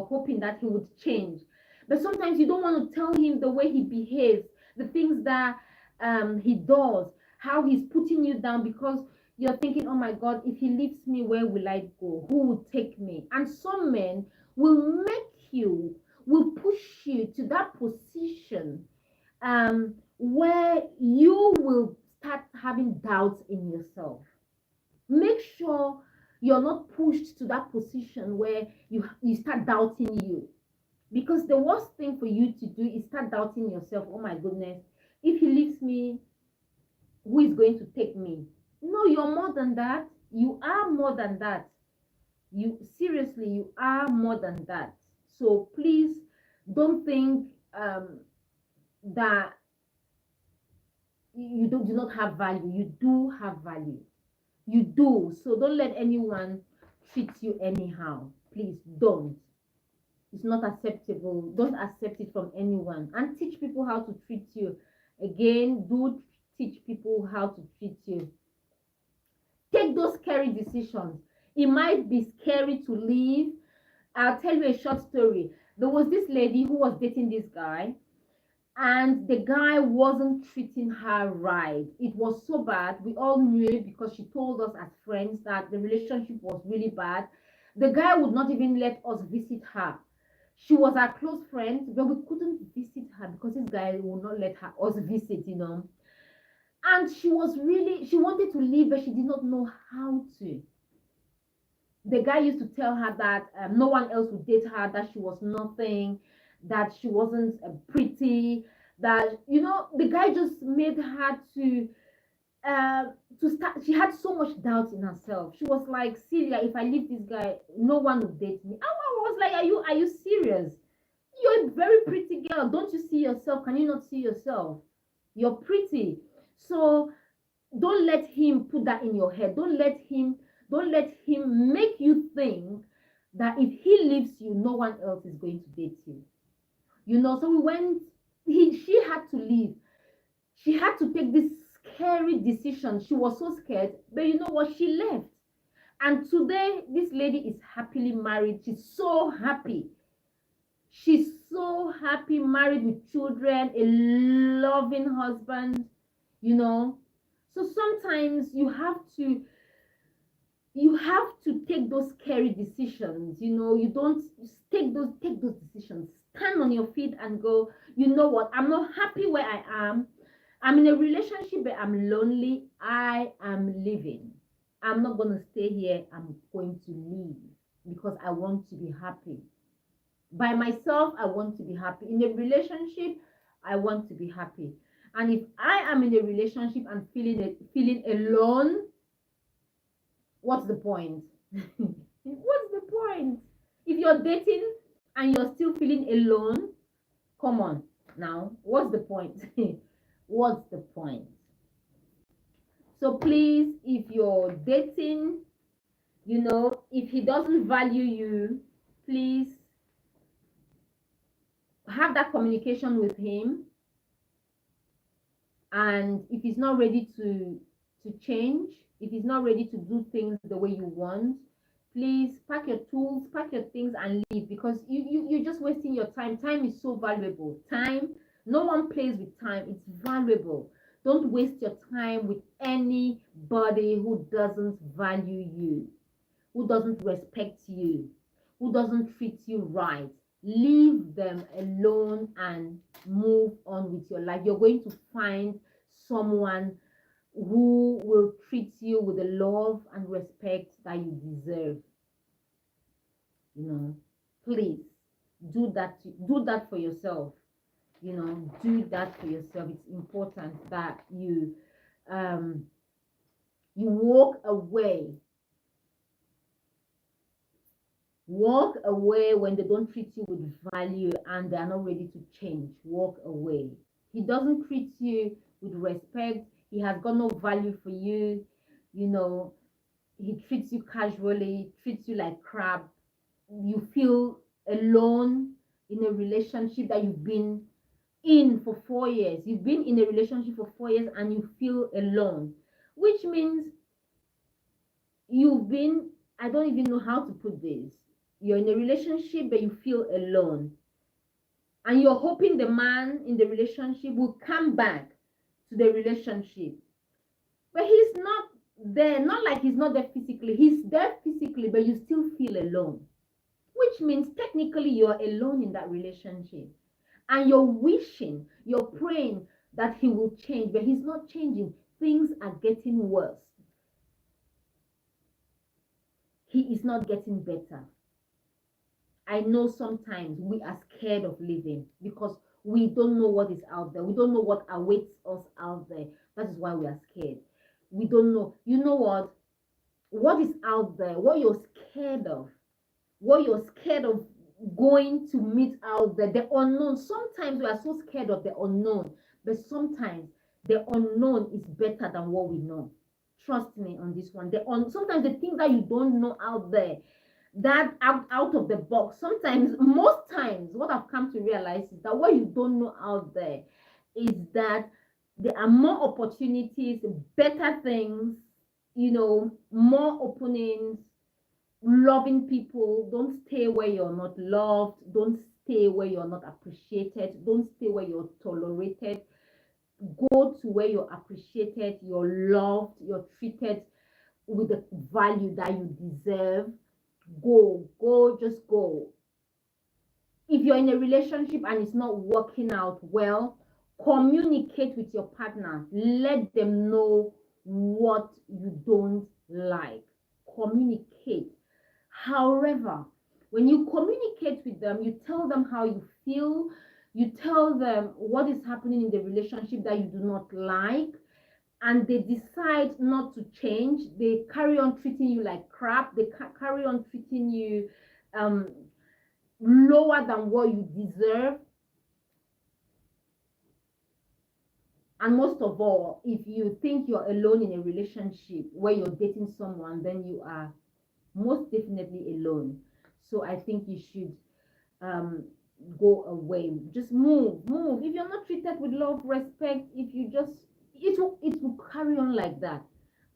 hoping that he would change. But sometimes you don't want to tell him the way he behaves, the things that he does, how he's putting you down, because you're thinking, oh my God, if he leaves me, where will I go? Who will take me? And some men will push you to that position where you will start having doubts in yourself. Make sure you're not pushed to that position where you start doubting you, because the worst thing for you to do is start doubting yourself. Oh my goodness, if he leaves me, who is going to take me? No, you're more than that. You are more than that. You are more than that. So please don't think that you do not have value. You do have value. You do. So don't let anyone treat you anyhow. Please don't. It's not acceptable. Don't accept it from anyone. And teach people how to treat you. Again, do teach people how to treat you. Take those scary decisions. It might be scary to leave. I'll tell you a short story. There was this lady who was dating this guy, and the guy wasn't treating her right. It was so bad. We all knew it because she told us as friends that the relationship was really bad. The guy would not even let us visit her. She was our close friend, but we couldn't visit her because this guy would not let us visit. And she wanted to leave, but she did not know how to. The guy used to tell her that no one else would date her, that she was nothing, that she wasn't pretty, that the guy just made her to start. She had so much doubt in herself. She was like, Celia, if I leave this guy, no one will date me. I was like, are you serious? You're a very pretty girl. Don't you see yourself? Can you not see yourself? You're pretty. So don't let him put that in your head. Don't let him make you think that if he leaves you, no one else is going to date you. So we went. She had to leave. She had to take this scary decision. She was so scared, but you know what? She left. And today, this lady is happily married. She's so happy. She's so happy, married with children, a loving husband. So sometimes you have to take those scary decisions. You don't take those decisions. Stand on your feet and go, you know what? I'm not happy where I am. I'm in a relationship, but I'm lonely. I am leaving. I'm not going to stay here. I'm going to leave because I want to be happy. By myself, I want to be happy. In a relationship, I want to be happy. And if I am in a relationship and feeling alone, what's the point? What's the point? If you're dating and you're still feeling alone, come on now. What's the point? What's the point? So please, if you're dating, if he doesn't value you, please have that communication with him. And if he's not ready to change, if he's not ready to do things the way you want, please pack your tools, pack your things and leave, because you're just wasting your time. Time is so valuable. Time, no one plays with time. It's valuable. Don't waste your time with anybody who doesn't value you, who doesn't respect you, who doesn't treat you right. Leave them alone and move on with your life. You're going to find someone who will treat you with the love and respect that you deserve. Please do that for yourself. Do that for yourself. It's important that you walk away when they don't treat you with value and they are not ready to change. Walk away. He doesn't treat you with respect. He has got no value for you. He treats you casually, treats you like crap. You feel alone in a relationship that you've been in for 4 years. You've been in a relationship for 4 years and you feel alone, which means I don't even know how to put this. You're in a relationship, but you feel alone. And you're hoping the man in the relationship will come back to the relationship. But he's not there. Not like he's not there physically. He's there physically, but you still feel alone. Which means technically you're alone in that relationship. And you're wishing, you're praying that he will change, but he's not changing. Things are getting worse. He is not getting better. I know sometimes we are scared of living because we don't know what is out there. We don't know what awaits us out there. That is why we are scared. We don't know. You know what? What is out there? What you're scared of? What you're scared of going to meet out there? The unknown. Sometimes we are so scared of the unknown, but sometimes the unknown is better than what we know. Trust me on this one. Sometimes the things that you don't know out there, that out of the box, sometimes, most times, what I've come to realize is that what you don't know out there is that there are more opportunities, better things, more openings, loving people. Don't stay where you're not loved. Don't stay where you're not appreciated. Don't stay where you're tolerated. Go to where you're appreciated, you're loved, you're treated with the value that you deserve. Go, just go. If you're in a relationship and it's not working out well, communicate with your partner. Let them know what you don't like. Communicate. However, when you communicate with them, you tell them how you feel, you tell them what is happening in the relationship that you do not like, and they decide not to change. They carry on treating you like crap. They carry on treating you lower than what you deserve. And most of all, if you think you're alone in a relationship where you're dating someone, then you are most definitely alone. So I think you should go away. Just move. If you're not treated with love, respect, if you just, it will carry on like that.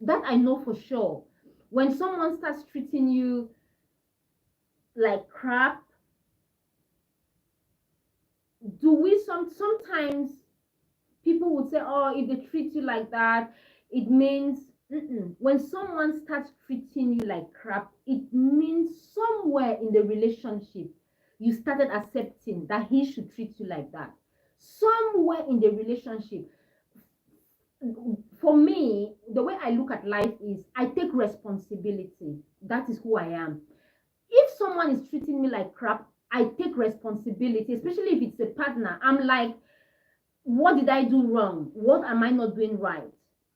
That I know for sure. When someone starts treating you like crap, sometimes people would say, oh, if they treat you like that, it means, when someone starts treating you like crap, it means somewhere in the relationship you started accepting that he should treat you like that. Somewhere in the relationship. For me, the way I look at life is I take responsibility. That is who I am. If someone is treating me like crap, I take responsibility, especially if it's a partner. I'm like, what did I do wrong? What am I not doing right?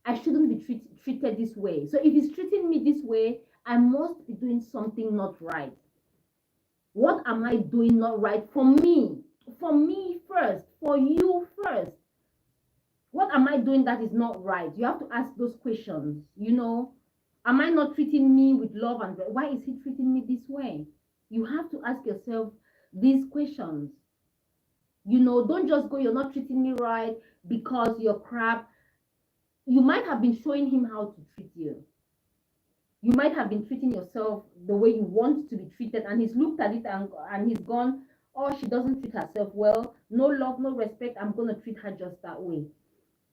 I shouldn't be treated this way. So if he's treating me this way, I must be doing something not right. What am I doing not right for me? For me first, for you first. What am I doing that is not right? You have to ask those questions. Am I not treating me with love, and why is he treating me this way? You have to ask yourself these questions. Don't just go, you're not treating me right because you're crap. You might have been showing him how to treat you. You might have been treating yourself the way you want to be treated, and he's looked at it and he's gone, oh, she doesn't treat herself well. No love, no respect. I'm going to treat her just that way.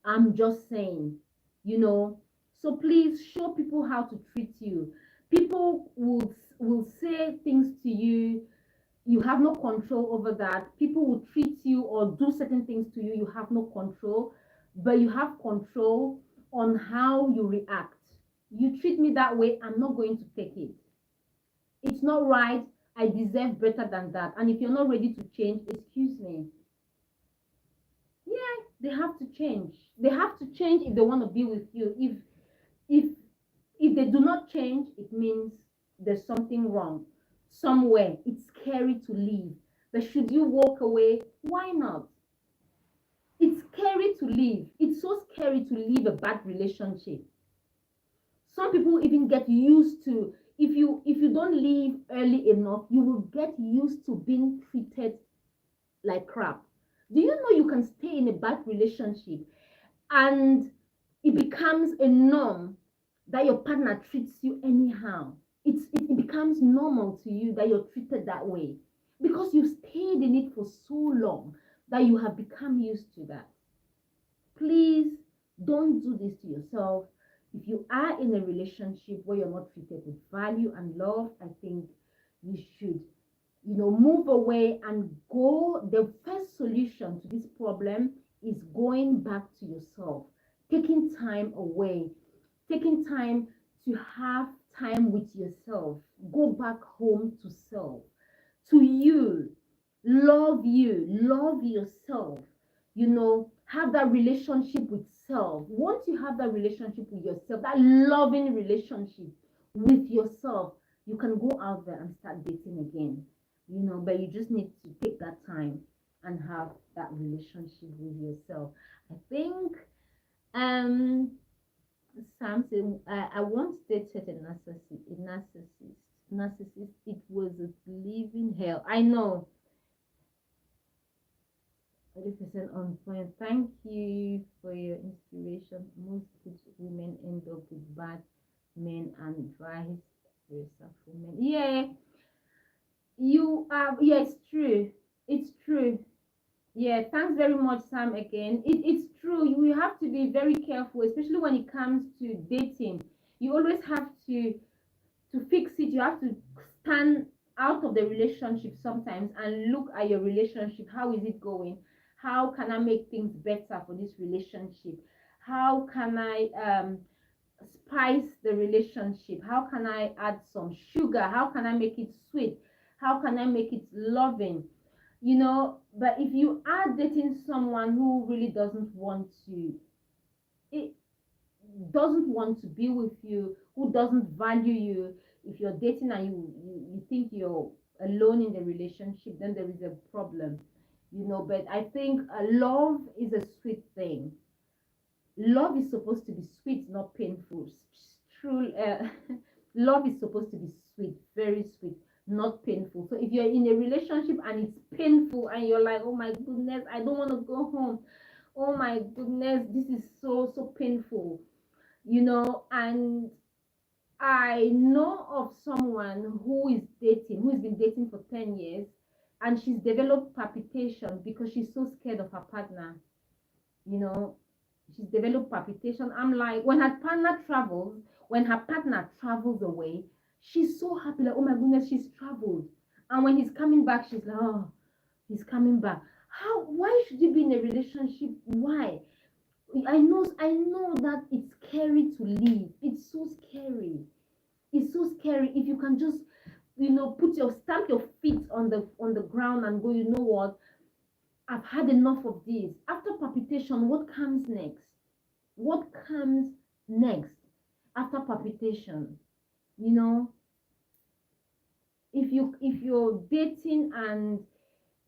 I'm just saying, So please show people how to treat you. People will say things to you. You have no control over that. People will treat you or do certain things to you. You have no control, but you have control on how you react. You treat me that way, I'm not going to take it. It's not right. I deserve better than that. And if you're not ready to change, excuse me. Yeah, they have to change. They have to change if they want to be with you. If they do not change, it means there's something wrong somewhere. It's scary to leave, but should you walk away? Why not? It's scary to leave. It's so scary to leave a bad relationship. Some people even get used to, if you don't leave early enough, you will get used to being treated like crap. Do you know you can stay in a bad relationship and it becomes a norm that your partner treats you anyhow? It becomes normal to you that you're treated that way because you've stayed in it for so long that you have become used to that. Please don't do this to yourself. If you are in a relationship where you're not treated with value and love, I think you should, move away and go. The first solution to this problem is going back to yourself, taking time away, taking time to have time with yourself. Go back home to self, to you. Love you, love yourself. Have that relationship with self. Once you have that relationship with yourself, that loving relationship with yourself, you can go out there and start dating again. But you just need to take that time and have that relationship with yourself. I think Um, Sam said, I once dated a narcissist. It was a living hell. I know, 100% on point. Thank you for your inspiration. Most good women end up with bad men and vice versa for men. Yeah, you are. Yeah, it's true. It's true. Yeah, thanks very much, Sam. Again, it's true. You have to be very careful, especially when it comes to dating. You always have to fix it. You have to stand out of the relationship sometimes and look at your relationship. How is it going? How can I make things better for this relationship? How can I spice the relationship? How can I add some sugar? How can I make it sweet? How can I make it loving? But if you are dating someone who really it doesn't want to be with you, who doesn't value you, if you're dating and you think you're alone in the relationship, then there is a problem. But I think love is a sweet thing. Love is supposed to be sweet, not painful. True, love is supposed to be sweet, very sweet, not painful. So if you're in a relationship and it's painful and you're like, oh my goodness, I don't want to go home. Oh my goodness, this is so painful. And I know of someone who's been dating for 10 years, and she's developed palpitation because she's so scared of her partner. You know, she's developed palpitation. I'm like, when her partner travels away, she's so happy, like, oh my goodness, she's traveled. And when he's coming back, she's like, oh, he's coming back. Why should you be in a relationship? Why? I know that it's scary to leave. It's so scary. It's so scary. If you can just, stamp your feet on the ground and go, you know what? I've had enough of this. After palpitation, what comes next? What comes next after palpitation? You know, if you're dating and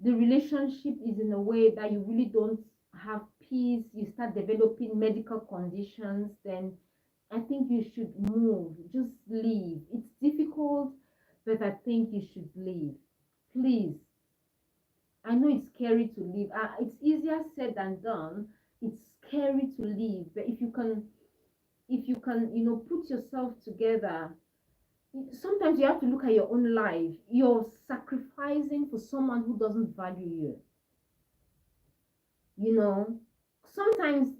the relationship is in a way that you really don't have peace, you start developing medical conditions, then I think you should move. Just leave. It's difficult, but I think you should leave. Please. I know it's scary to leave. It's easier said than done. It's scary to leave, but if you can, put yourself together. Sometimes you have to look at your own life. You're sacrificing for someone who doesn't value you. you know Sometimes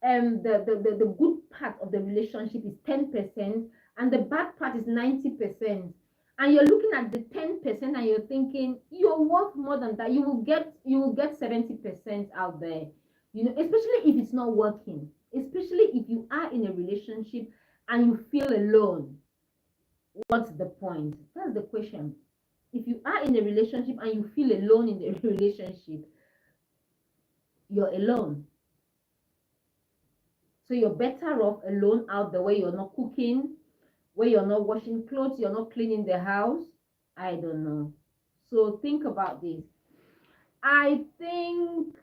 the good part of the relationship is 10% and the bad part is 90%, and you're looking at the 10% and you're thinking you're worth more than that. You will get 70% out there, especially if it's not working, especially if you are in a relationship and you feel alone. What's the point? That's the question. If you are in a relationship and you feel alone in the relationship, you're alone. So you're better off alone out the way. You're not cooking, where you're not washing clothes, you're not cleaning the house. I don't know. So think about this. I think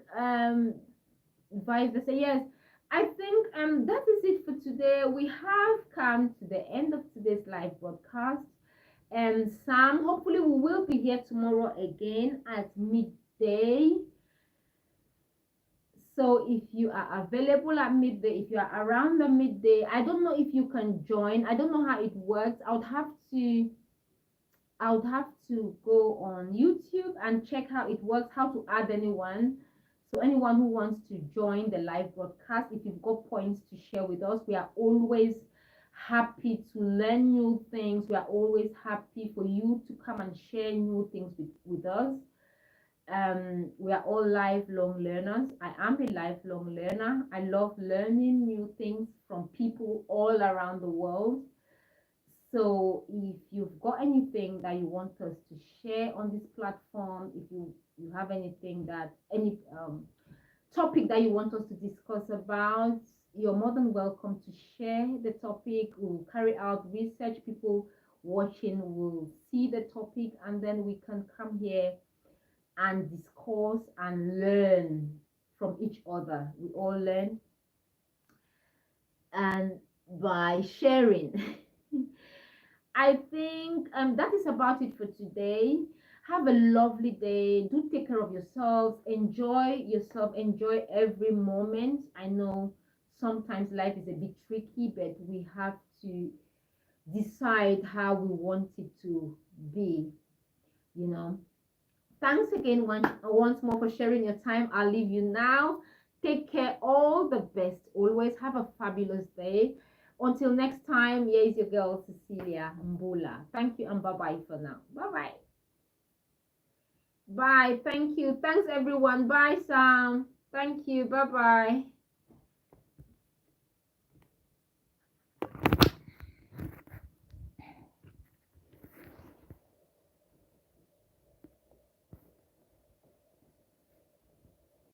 vice versa. Yes, I think that is it for today. We have come to the end of today's live broadcast. And Sam, hopefully we will be here tomorrow again at midday. So if you are available at midday, if you are around the midday, I don't know if you can join. I don't know how it works. I would have to go on YouTube and check how it works, how to add anyone. So anyone who wants to join the live broadcast, if you've got points to share with us, we are always happy to learn new things. We are always happy for you to come and share new things with us. We are all lifelong learners. I am a lifelong learner. I love learning new things from people all around the world. So if you've got anything that you want us to share on this platform, if you have any topic that you want us to discuss about, you're more than welcome to share the topic. We'll carry out research. People watching will see the topic, and then we can come here and discuss and learn from each other. We all learn. and by sharing. I think that is about it for today. Have a lovely day. Do take care of yourselves. Enjoy yourself. Enjoy every moment. I know sometimes life is a bit tricky, but we have to decide how we want it to be, you know. Thanks again once more for sharing your time. I'll leave you now. Take care. All the best. Always have a fabulous day. Until next time, here is your girl, Cecilia Mbullah. Thank you and bye-bye for now. Bye-bye. Bye. Thank you. Thanks, everyone. Bye, Sam. Thank you. Bye-bye.